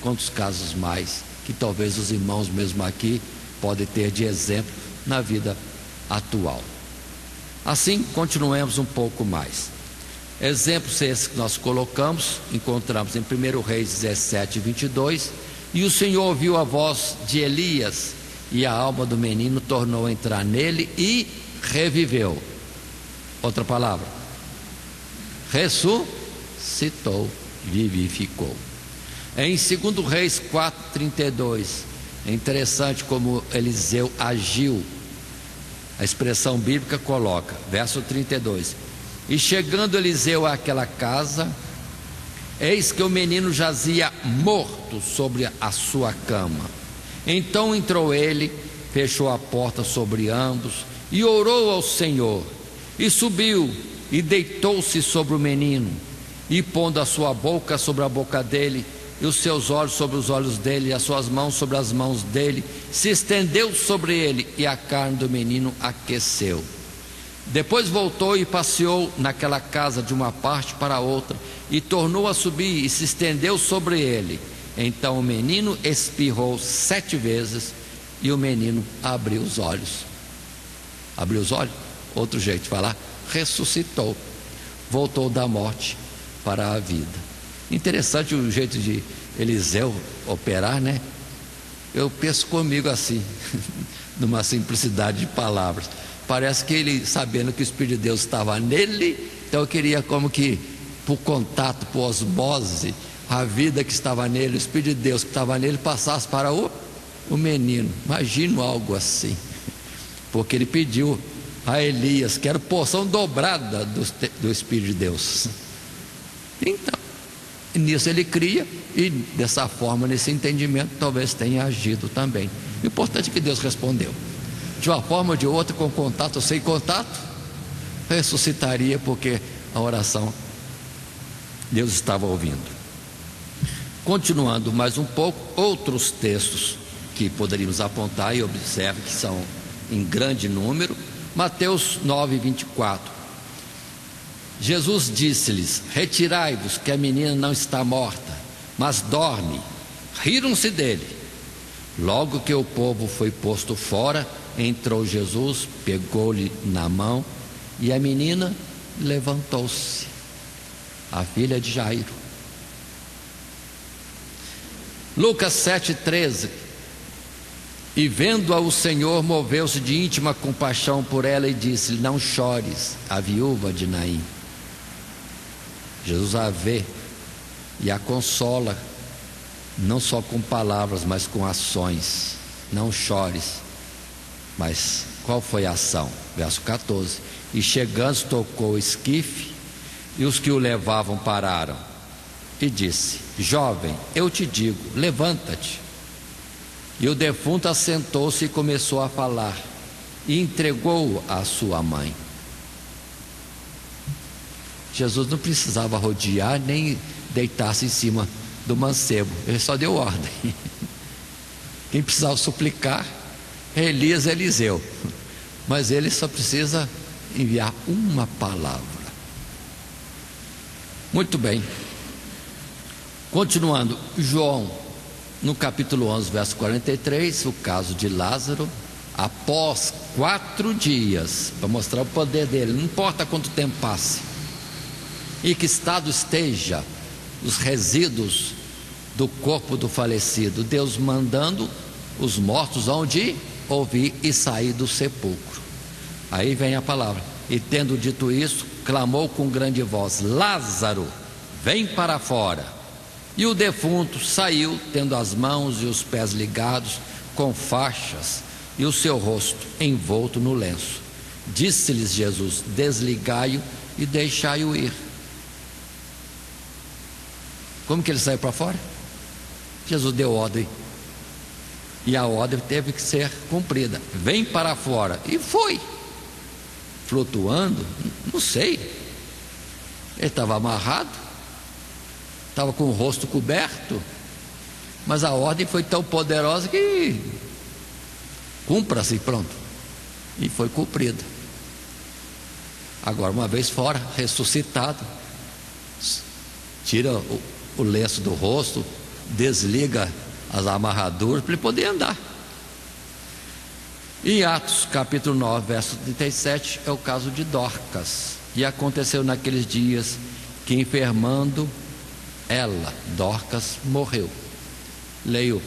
Speaker 2: quantos casos mais que talvez os irmãos mesmo aqui podem ter de exemplo na vida atual. Assim, continuemos um pouco mais. Exemplos esses que nós colocamos, encontramos em 1 Reis 17, 22, e o Senhor ouviu a voz de Elias, e a alma do menino tornou a entrar nele e reviveu. Outra palavra, ressuscitou, vivificou. Em 2 Reis 4, 32, É interessante como Eliseu agiu. A expressão bíblica coloca, verso 32: e chegando Eliseu àquela casa, eis que o menino jazia morto sobre a sua cama. Então entrou ele, fechou a porta sobre ambos e orou ao Senhor, e subiu e deitou-se sobre o menino, e pondo a sua boca sobre a boca dele, e os seus olhos sobre os olhos dele, e as suas mãos sobre as mãos dele, se estendeu sobre ele, e a carne do menino aqueceu. Depois voltou e passeou naquela casa de uma parte para outra, e tornou a subir e se estendeu sobre ele. Então o menino espirrou 7 vezes, e o menino abriu os olhos. Abriu os olhos? Outro jeito de falar, ressuscitou, voltou da morte para a vida. Interessante o jeito de Eliseu operar, né? Eu penso comigo assim, numa simplicidade de palavras. Parece que ele, sabendo que o Espírito de Deus estava nele, então eu queria como que, por contato, por osmose, a vida que estava nele, o Espírito de Deus que estava nele, passasse para o menino. Imagino algo assim, porque ele pediu a Elias, que era porção dobrada do Espírito de Deus. Então, nisso ele cria, e dessa forma, nesse entendimento, talvez tenha agido também. O importante é que Deus respondeu. De uma forma ou de outra, com contato ou sem contato, ressuscitaria, porque a oração Deus estava ouvindo. Continuando mais um pouco, outros textos que poderíamos apontar, e observe que são em grande número. Mateus 9, 24. Jesus disse-lhes: retirai-vos, que a menina não está morta, mas dorme. Riram-se dele. Logo que o povo foi posto fora, entrou Jesus, pegou-lhe na mão, e a menina levantou-se, a filha de Jairo. Lucas 7,13. E vendo-a o Senhor, moveu-se de íntima compaixão por ela e disse-lhe: não chores, a viúva de Naim. Jesus a vê e a consola, não só com palavras, mas com ações. Não chores. Mas qual foi a ação? Verso 14. E chegando, tocou o esquife, e os que o levavam pararam, e disse: jovem, eu te digo, levanta-te. E o defunto assentou-se e começou a falar, e entregou-o à sua mãe. Jesus não precisava rodear nem deitar-se em cima do mancebo, ele só deu ordem. Quem precisava suplicar é Elias e Eliseu, mas ele só precisa enviar uma palavra. Muito bem, continuando, João, no capítulo 11, verso 43, o caso de Lázaro, após 4 dias, para mostrar o poder dele, não importa quanto tempo passe, e que estado esteja os resíduos do corpo do falecido, Deus mandando os mortos onde ouvir e sair do sepulcro. Aí vem a palavra: e tendo dito isso, clamou com grande voz: Lázaro, vem para fora. E o defunto saiu, tendo as mãos e os pés ligados com faixas e o seu rosto envolto no lenço. Disse-lhes Jesus: desligai-o e deixai-o ir. Como que ele saiu para fora? Jesus deu ordem, e a ordem teve que ser cumprida: vem para fora. E foi. Flutuando? Não sei. Ele estava amarrado, estava com o rosto coberto, mas a ordem foi tão poderosa que cumpra-se, pronto. E foi cumprida. Agora, uma vez fora, ressuscitado, tira o lenço do rosto, desliga as amarraduras para ele poder andar. Em Atos capítulo 9, verso 37, é o caso de Dorcas. E aconteceu naqueles dias que, enfermando ela, Dorcas, morreu. Leio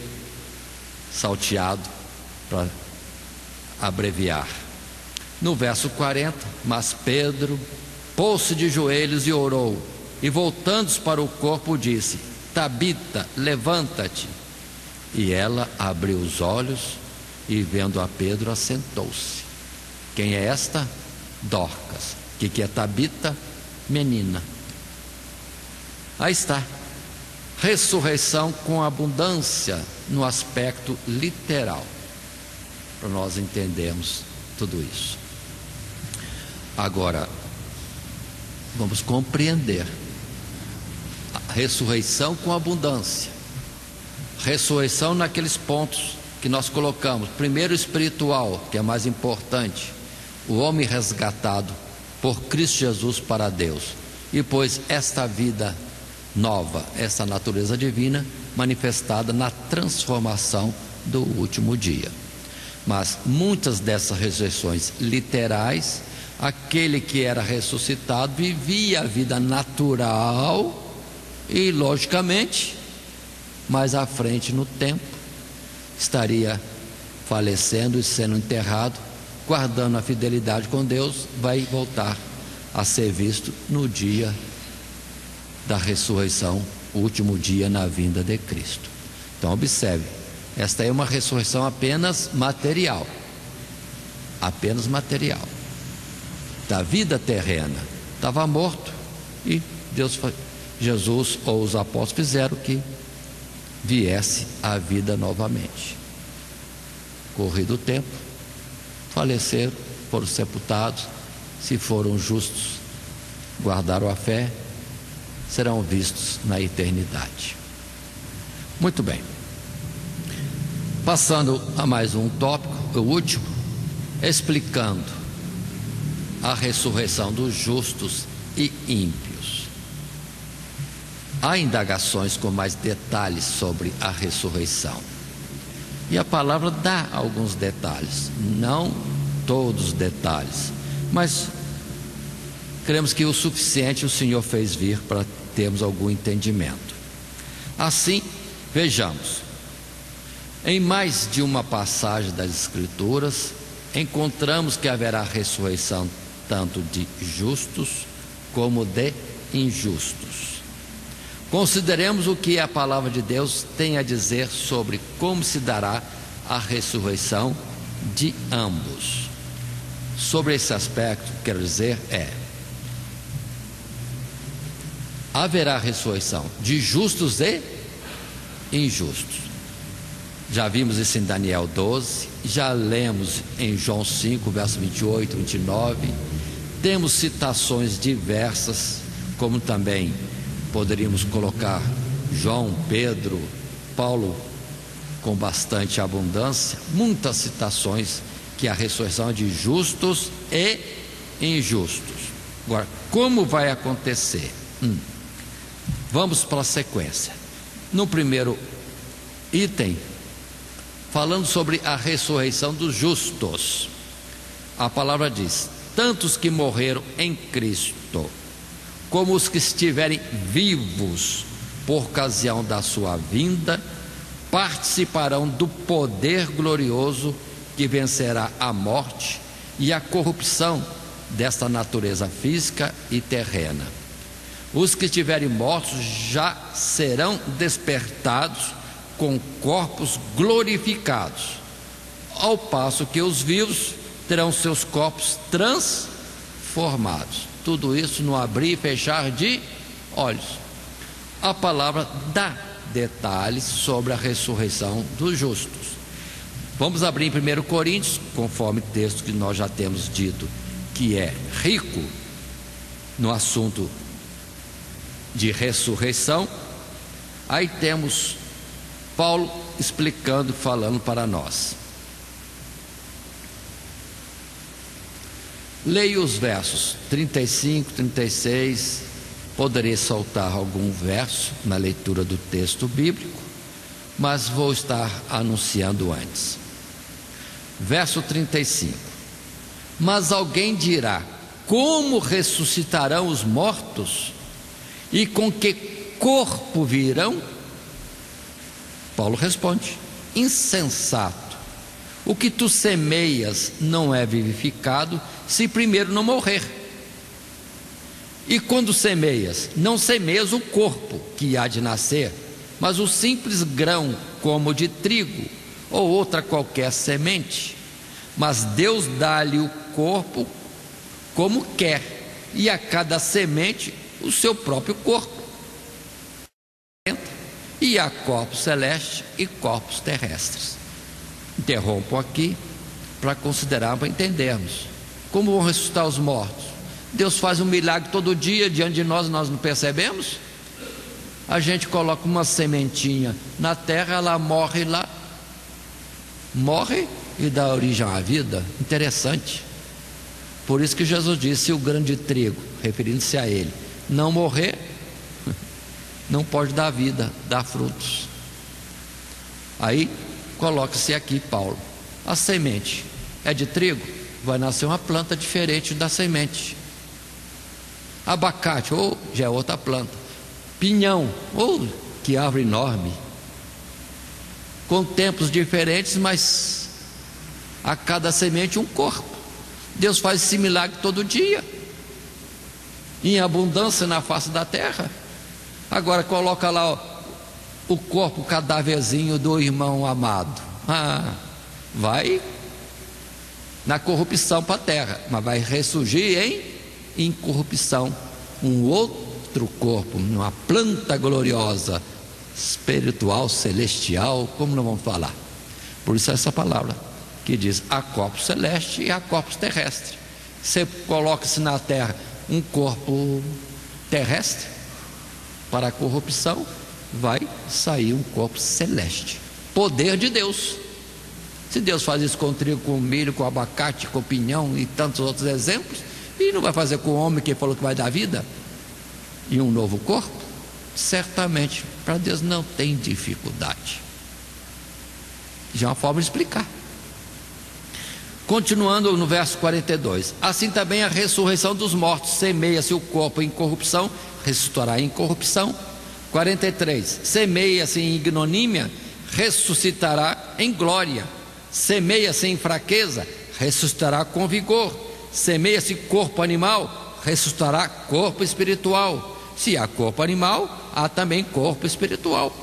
Speaker 2: salteado para abreviar. No verso 40, mas Pedro pôs-se de joelhos e orou, e voltando-se para o corpo disse: Tabita, levanta-te. E ela abriu os olhos e, vendo a Pedro, assentou-se. Quem é esta? Dorcas. Que é Tabita? Menina. Aí está. Ressurreição com abundância no aspecto literal, para nós entendermos tudo isso. Agora, vamos compreender a ressurreição com abundância. Ressurreição naqueles pontos que nós colocamos. Primeiro, espiritual, que é mais importante. O homem resgatado por Cristo Jesus para Deus. E depois, esta vida nova, essa natureza divina manifestada na transformação do último dia. Mas muitas dessas ressurreições literais, aquele que era ressuscitado vivia a vida natural e, logicamente, mais à frente no tempo, estaria falecendo e sendo enterrado, guardando a fidelidade com Deus, vai voltar a ser visto no dia da ressurreição, o último dia na vinda de Cristo. Então observe, esta é uma ressurreição apenas material, da vida terrena. Estava morto e Jesus ou os apóstolos fizeram que viesse à vida novamente. Corrido o tempo, faleceram, foram sepultados. Se foram justos, guardaram a fé, serão vistos na eternidade. Muito bem. Passando a mais um tópico, o último, explicando a ressurreição dos justos e ímpios. Há indagações com mais detalhes sobre a ressurreição. E a palavra dá alguns detalhes, não todos os detalhes, mas cremos que o suficiente o Senhor fez vir para termos algum entendimento. Assim, vejamos, em mais de uma passagem das Escrituras, encontramos que haverá ressurreição tanto de justos como de injustos. Consideremos o que a palavra de Deus tem a dizer sobre como se dará a ressurreição de ambos. Sobre esse aspecto, quero dizer haverá ressurreição de justos e injustos. Já vimos isso em Daniel 12, já lemos em João 5, verso 28, 29. Temos citações diversas, como também poderíamos colocar João, Pedro, Paulo, com bastante abundância, muitas citações que a ressurreição é de justos e injustos. Agora, como vai acontecer? Vamos para a sequência. No primeiro item, falando sobre a ressurreição dos justos, a palavra diz: tantos que morreram em Cristo, como os que estiverem vivos por ocasião da sua vinda, participarão do poder glorioso que vencerá a morte e a corrupção desta natureza física e terrena. Os que estiverem mortos já serão despertados com corpos glorificados, ao passo que os vivos terão seus corpos transformados. Tudo isso no abrir e fechar de olhos. A palavra dá detalhes sobre a ressurreição dos justos. Vamos abrir em 1 Coríntios, conforme o texto que nós já temos dito, que é rico no assunto de ressurreição. Aí temos Paulo explicando, falando para nós. Leia os versos 35, 36, poderia soltar algum verso na leitura do texto bíblico, mas vou estar anunciando antes. Verso 35: mas alguém dirá: como ressuscitarão os mortos? E com que corpo virão? Paulo responde: insensato, o que tu semeias não é vivificado se primeiro não morrer. E quando semeias, não semeias o corpo que há de nascer, mas o simples grão, como de trigo ou outra qualquer semente, mas Deus dá-lhe o corpo como quer, e a cada semente o seu próprio corpo. E há corpos celestes e corpos terrestres. Interrompo aqui para considerar, para entendermos como vão ressuscitar os mortos. Deus faz um milagre todo dia diante de nós, nós não percebemos. A gente coloca uma sementinha na terra, ela morre lá, morre e dá origem à vida. Interessante. Por isso que Jesus disse: se o grão de trigo, referindo-se a ele, não morrer, não pode dar vida, dar frutos. Aí coloca-se aqui Paulo: a semente é de trigo, vai nascer uma planta diferente da semente. Abacate, ou já é outra planta. Pinhão, ou que árvore enorme, com tempos diferentes, mas a cada semente um corpo. Deus faz esse milagre todo dia, em abundância na face da terra. Agora coloca lá o corpo, o cadáverzinho do irmão amado. Vai na corrupção para a terra, mas vai ressurgir em incorrupção, um outro corpo, uma planta gloriosa, espiritual, celestial, como não vamos falar. Por isso essa palavra que diz: há corpos celestes e há corpos terrestres. Você coloca-se na terra um corpo terrestre para a corrupção, vai sair um corpo celeste. Poder de Deus. Se Deus faz isso com trigo, com milho, com abacate, com pinhão e tantos outros exemplos, e não vai fazer com o homem que falou que vai dar vida e um novo corpo? Certamente, para Deus não tem dificuldade. Já é uma forma de explicar. Continuando no verso 42: assim também a ressurreição dos mortos: semeia-se o corpo em corrupção, ressuscitará em corrupção. 43: semeia-se em ignomínia, ressuscitará em glória. Semeia-se em fraqueza, ressuscitará com vigor. Semeia-se corpo animal, ressuscitará corpo espiritual. Se há corpo animal, há também corpo espiritual.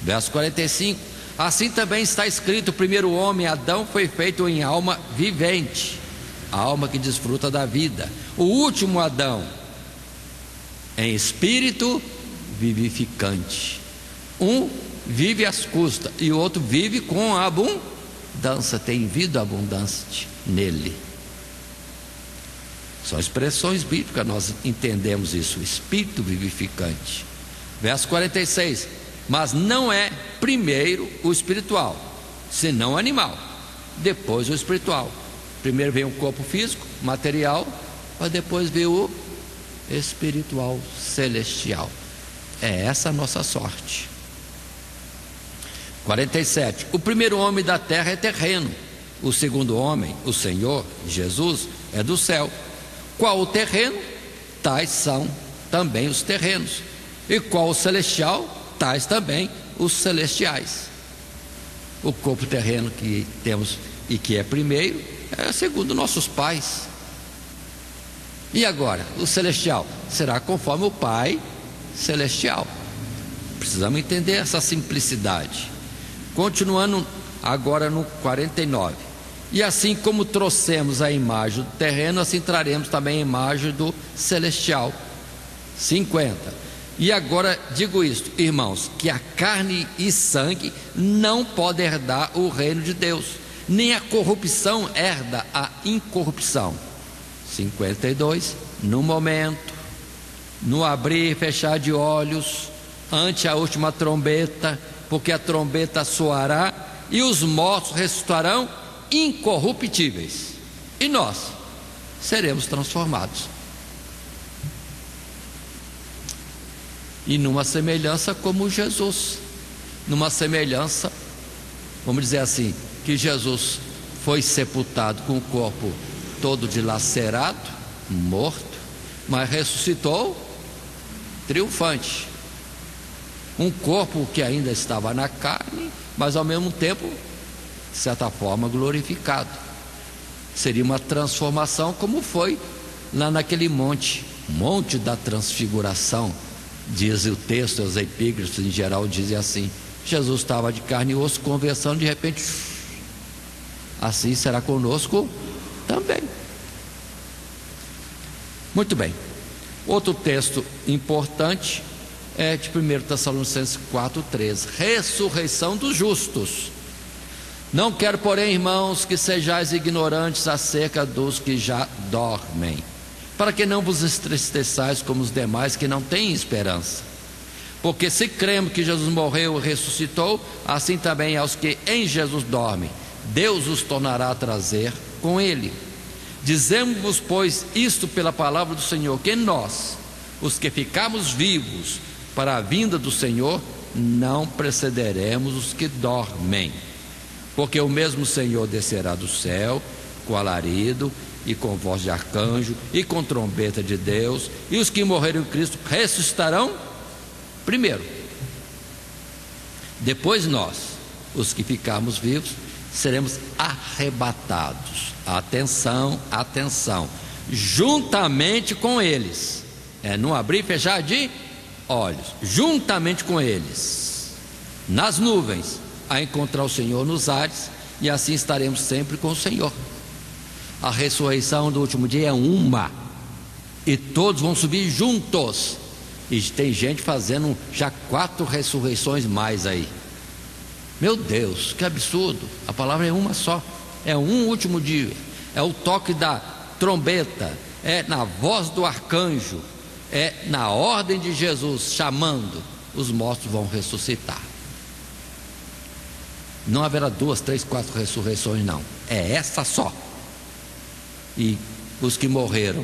Speaker 2: Verso 45: assim também está escrito: o primeiro homem, Adão, foi feito em alma vivente, a alma que desfruta da vida. O último Adão, em espírito vivificante. Um vive às custas e o outro vive com abundância, tem vida abundante nele. São expressões bíblicas, nós entendemos isso: espírito vivificante. Verso 46: mas não é primeiro o espiritual, senão o animal, depois o espiritual. Primeiro vem o corpo físico, material, mas depois vem o espiritual, celestial. É essa a nossa sorte. 47: o primeiro homem da terra é terreno, o segundo homem, o Senhor Jesus, é do céu. Qual o terreno, tais são também os terrenos, e qual o celestial, tais também os celestiais. O corpo terreno que temos e que é primeiro é segundo nossos pais. E agora, o celestial será conforme o Pai celestial. Precisamos entender essa simplicidade. Continuando agora no 49: e assim como trouxemos a imagem do terreno, assim traremos também a imagem do celestial. 50: e agora digo isto, irmãos, que a carne e sangue não podem herdar o reino de Deus, nem a corrupção herda a incorrupção. 52: no momento, no abrir e fechar de olhos, ante a última trombeta, porque a trombeta soará e os mortos ressuscitarão incorruptíveis, e nós seremos transformados. E numa semelhança como Jesus, numa semelhança, vamos dizer assim, que Jesus foi sepultado com o corpo todo dilacerado, morto, mas ressuscitou triunfante. Um corpo que ainda estava na carne, mas ao mesmo tempo, de certa forma, glorificado. Seria uma transformação, como foi lá naquele monte da transfiguração, Diz o texto, os epígrafes em geral dizem assim: Jesus estava de carne e osso conversando, de repente, assim será conosco também. Muito bem. Outro texto importante é de 1 Tessalonicenses 4,13: ressurreição dos justos. Não quero, porém, irmãos, que sejais ignorantes acerca dos que já dormem, para que não vos entristeçais como os demais que não têm esperança. Porque se cremos que Jesus morreu e ressuscitou, assim também aos que em Jesus dormem, Deus os tornará a trazer com ele. Dizemos-vos, pois, isto pela palavra do Senhor, que nós, os que ficamos vivos para a vinda do Senhor, não precederemos os que dormem. Porque o mesmo Senhor descerá do céu com alarido e com voz de arcanjo e com trombeta de Deus, e os que morreram em Cristo ressuscitarão primeiro. Depois nós, os que ficarmos vivos, seremos arrebatados. Atenção, atenção, juntamente com eles. Não abrir e fechar de olhos. Juntamente com eles, nas nuvens, a encontrar o Senhor nos ares, e assim estaremos sempre com o Senhor. A ressurreição do último dia é uma, e todos vão subir juntos. E tem gente fazendo já 4 ressurreições mais aí. Meu Deus, que absurdo! A palavra é uma só, é um último dia, é o toque da trombeta, é na voz do arcanjo, é na ordem de Jesus chamando, os mortos vão ressuscitar. Não haverá 2, 3, 4 ressurreições, não, é essa só. E os que morreram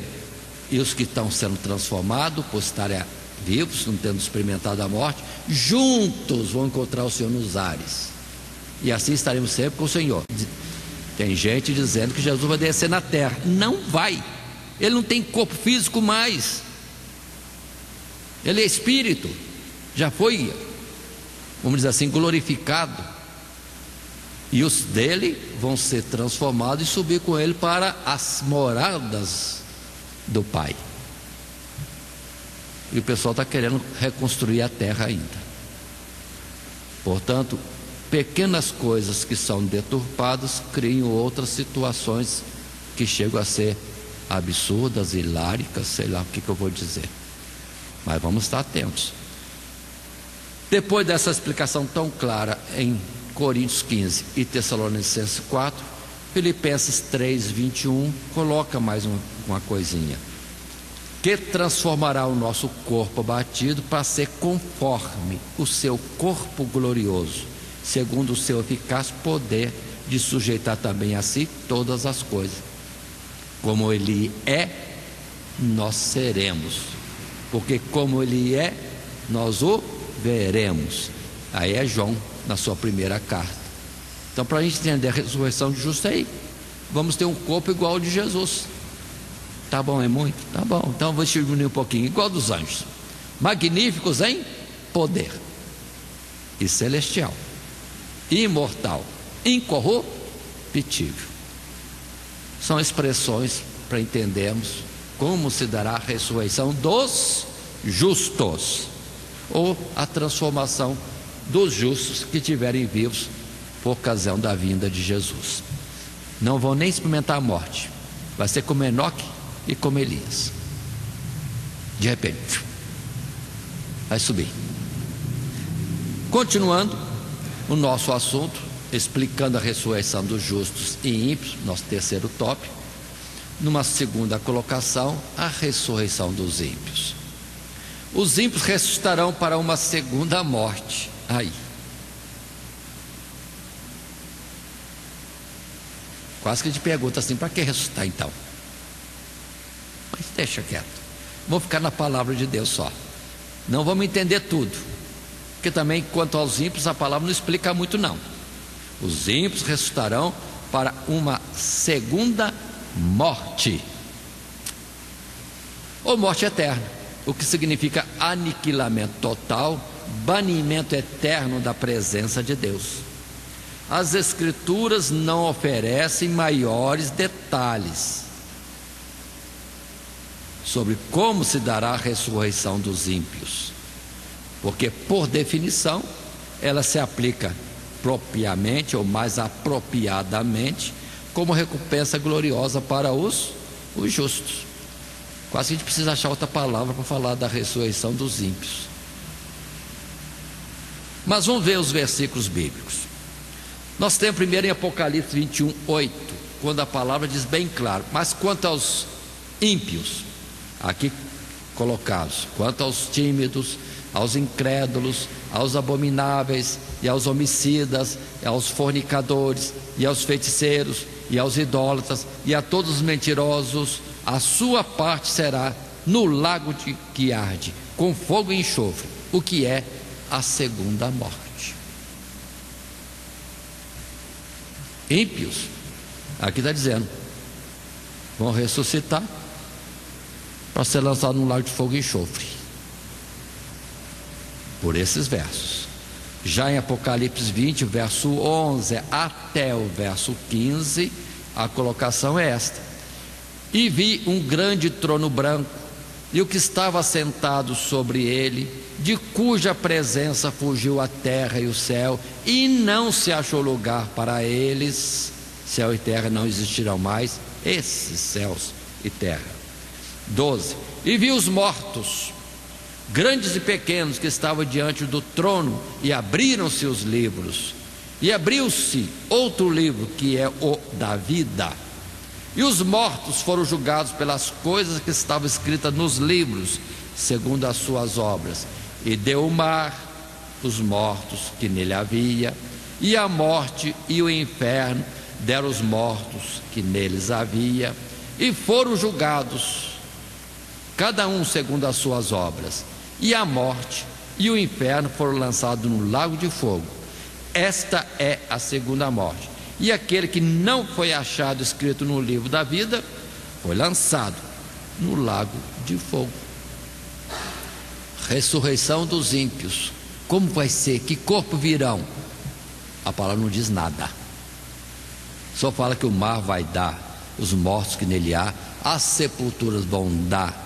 Speaker 2: e os que estão sendo transformados por estarem vivos, não tendo experimentado a morte, juntos vão encontrar o Senhor nos ares, e assim estaremos sempre com o Senhor. Tem gente dizendo que Jesus vai descer na terra. Não vai, ele não tem corpo físico mais, ele é espírito, já foi, vamos dizer assim, glorificado, e os dele vão ser transformados e subir com ele para as moradas do Pai. E o pessoal está querendo reconstruir a terra ainda. Portanto, pequenas coisas que são deturpadas criam outras situações que chegam a ser absurdas, hiláricas, sei lá o que eu vou dizer. Mas vamos estar atentos. Depois dessa explicação tão clara em Coríntios 15 e Tessalonicenses 4, Filipenses 3, 21 coloca mais uma coisinha: que transformará o nosso corpo abatido para ser conforme o seu corpo glorioso, segundo o seu eficaz poder de sujeitar também a si todas as coisas. Como ele é, nós seremos, porque como ele é, nós o veremos. Aí é João, na sua primeira carta. Então, para a gente entender a ressurreição de justo aí, vamos ter um corpo igual ao de Jesus. Tá bom, é muito? Tá bom, então vou diminuir um pouquinho, igual dos anjos, magníficos em poder, e celestial, imortal, incorruptível. São expressões para entendermos como se dará a ressurreição dos justos, ou a transformação dos justos que estiverem vivos por ocasião da vinda de Jesus. Não vão nem experimentar a morte, vai ser como Enoque e como Elias. De repente vai subir. Continuando o nosso assunto, explicando a ressurreição dos justos e ímpios, nosso terceiro tópico. Numa segunda colocação, a ressurreição dos ímpios. Os ímpios ressuscitarão para uma segunda morte. Aí, quase que a gente pergunta assim: para que ressuscitar então? Mas deixa quieto, vamos ficar na palavra de Deus só. Não vamos entender tudo, porque também quanto aos ímpios a palavra não explica muito não. Os ímpios ressuscitarão para uma segunda morte, ou morte eterna, o que significa aniquilamento total, banimento eterno da presença de Deus. As Escrituras não oferecem maiores detalhes sobre como se dará a ressurreição dos ímpios, porque, por definição, ela se aplica propriamente ou mais apropriadamente como recompensa gloriosa para os justos. Quase que a gente precisa achar outra palavra para falar da ressurreição dos ímpios. Mas vamos ver os versículos bíblicos. Nós temos primeiro em Apocalipse 21, 8, quando a palavra diz bem claro: mas quanto aos ímpios, aqui colocados, quanto aos tímidos, aos incrédulos, aos abomináveis, e aos homicidas, e aos fornicadores, e aos feiticeiros, e aos idólatras, e a todos os mentirosos, a sua parte será no lago que arde, com fogo e enxofre, o que é a segunda morte. Ímpios, aqui está dizendo, vão ressuscitar para ser lançado no lago de fogo e enxofre, por esses versos. Já em Apocalipse 20, verso 11 até o verso 15, a colocação é esta: e vi um grande trono branco, e o que estava sentado sobre ele, de cuja presença fugiu a terra e o céu, e não se achou lugar para eles. Céu e terra não existirão mais, esses céus e terra. 12. E vi os mortos, grandes e pequenos, que estavam diante do trono, e abriram-se os livros, e abriu-se outro livro, que é o da vida, e os mortos foram julgados pelas coisas que estavam escritas nos livros, segundo as suas obras. E deu o mar os mortos que nele havia, e a morte e o inferno deram os mortos que neles havia, e foram julgados, cada um segundo as suas obras. E a morte e o inferno foram lançados no lago de fogo. Esta é a segunda morte. E aquele que não foi achado escrito no livro da vida foi lançado no lago de fogo. Ressurreição dos ímpios. Como vai ser? Que corpo virão? A palavra não diz nada. Só fala que o mar vai dar os mortos que nele há, as sepulturas vão dar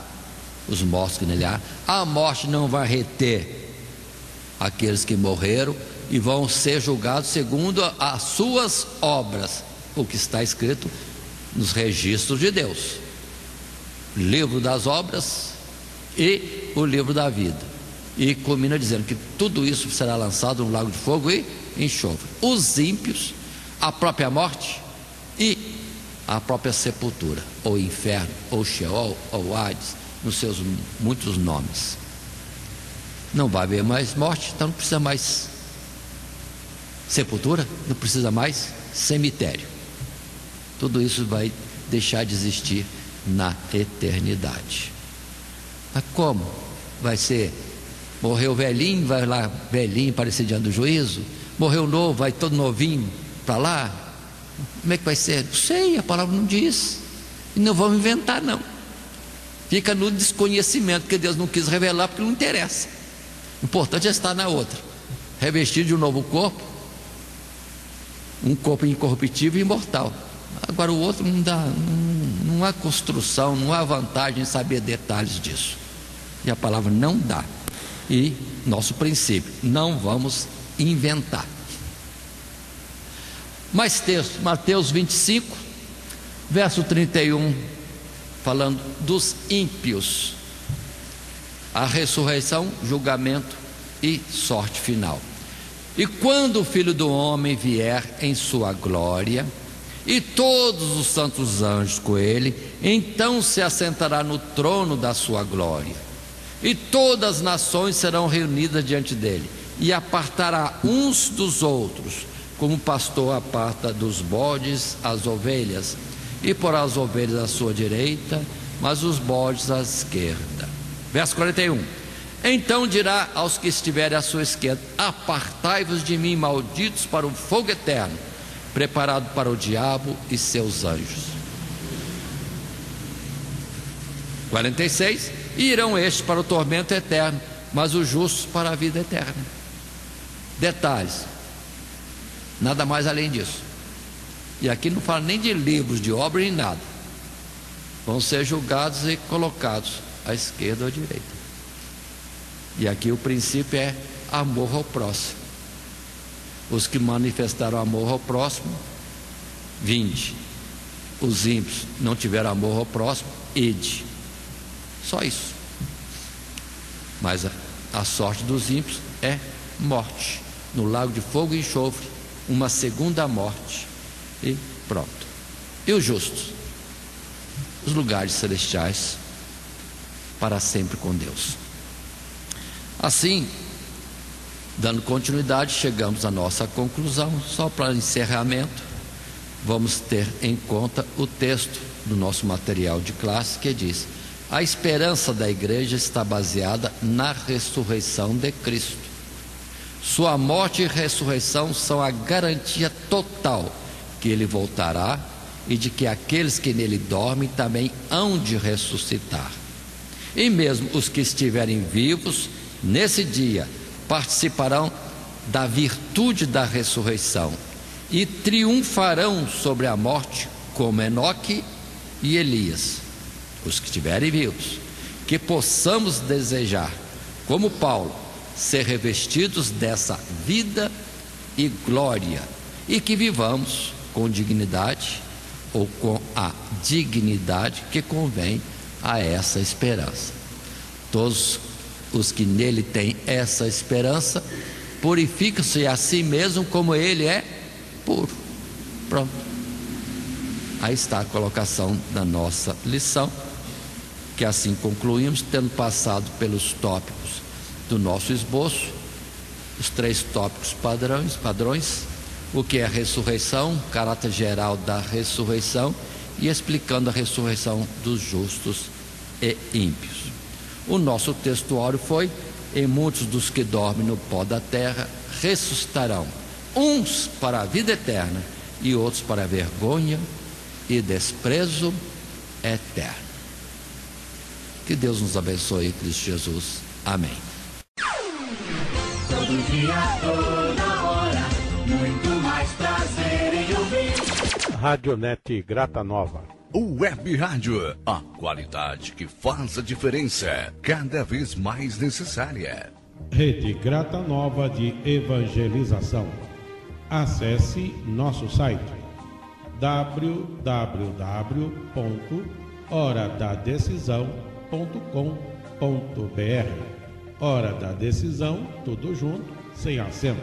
Speaker 2: os mortos que nele há, a morte não vai reter aqueles que morreram, e vão ser julgados segundo as suas obras, o que está escrito nos registros de Deus, livro das obras e o livro da vida. E culmina dizendo que tudo isso será lançado no lago de fogo e enxofre. Os ímpios, a própria morte e a própria sepultura, ou inferno, ou Sheol, ou Hades, nos seus muitos nomes. Não vai haver mais morte, então não precisa mais sepultura, não precisa mais cemitério. Tudo isso vai deixar de existir na eternidade. Mas como? Vai ser, morreu velhinho, vai lá velhinho parecer diante do juízo? Morreu novo, vai todo novinho para lá? Como é que vai ser? Não sei, a palavra não diz, e não vamos inventar não. Fica no desconhecimento, porque Deus não quis revelar, porque não interessa. O importante é estar na outra, revestido de um novo corpo, um corpo incorruptível e imortal. Agora o outro não dá, não há construção, não há vantagem em saber detalhes disso. E a palavra não dá. E nosso princípio, não vamos inventar. Mais texto, Mateus 25, verso 31, falando dos ímpios, a ressurreição, julgamento e sorte final. E quando o Filho do Homem vier em sua glória, e todos os santos anjos com ele, então se assentará no trono da sua glória, e todas as nações serão reunidas diante dele, e apartará uns dos outros, como o pastor aparta dos bodes as ovelhas, e porá as ovelhas à sua direita, mas os bodes à esquerda. Verso 41. Então dirá aos que estiverem à sua esquerda: apartai-vos de mim, malditos, para o fogo eterno, preparado para o diabo e seus anjos. 46. E irão estes para o tormento eterno, mas os justos para a vida eterna. Detalhes, nada mais além disso. E aqui não fala nem de livros, de obra, nem nada. Vão ser julgados e colocados à esquerda ou à direita. E aqui o princípio é amor ao próximo. Os que manifestaram amor ao próximo, vinde. Os ímpios não tiveram amor ao próximo, ide. Só isso. Mas a sorte dos ímpios é morte, no lago de fogo e enxofre, uma segunda morte, e pronto. E os justos? Os lugares celestiais, para sempre com Deus. Assim, dando continuidade, chegamos à nossa conclusão. Só para encerramento, vamos ter em conta o texto do nosso material de classe, que diz: a esperança da igreja está baseada na ressurreição de Cristo. Sua morte e ressurreição são a garantia total que ele voltará e de que aqueles que nele dormem também hão de ressuscitar. E mesmo os que estiverem vivos nesse dia participarão da virtude da ressurreição e triunfarão sobre a morte, como Enoque e Elias. Os que estiverem vivos, que possamos desejar, como Paulo, ser revestidos dessa vida e glória, e que vivamos com dignidade, ou com a dignidade que convém a essa esperança. Todos os que nele têm essa esperança purificam-se a si mesmo como ele é puro. Pronto. Aí está a colocação da nossa lição, que assim concluímos, tendo passado pelos tópicos do nosso esboço, os 3 tópicos padrões, o que é a ressurreição, caráter geral da ressurreição, e explicando a ressurreição dos justos e ímpios. O nosso textuário foi: e muitos dos que dormem no pó da terra ressuscitarão, uns para a vida eterna e outros para a vergonha e desprezo eterno. Que Deus nos abençoe em Cristo Jesus. Amém.
Speaker 3: Todo dia, toda hora, muito mais prazer em ouvir.
Speaker 1: Radionet Grata Nova.
Speaker 4: Web Rádio, a qualidade que faz a diferença, cada vez mais necessária.
Speaker 5: Rede Grata Nova de Evangelização. Acesse nosso site www.horadadecisão.com.br. Hora da Decisão, tudo junto, sem acento.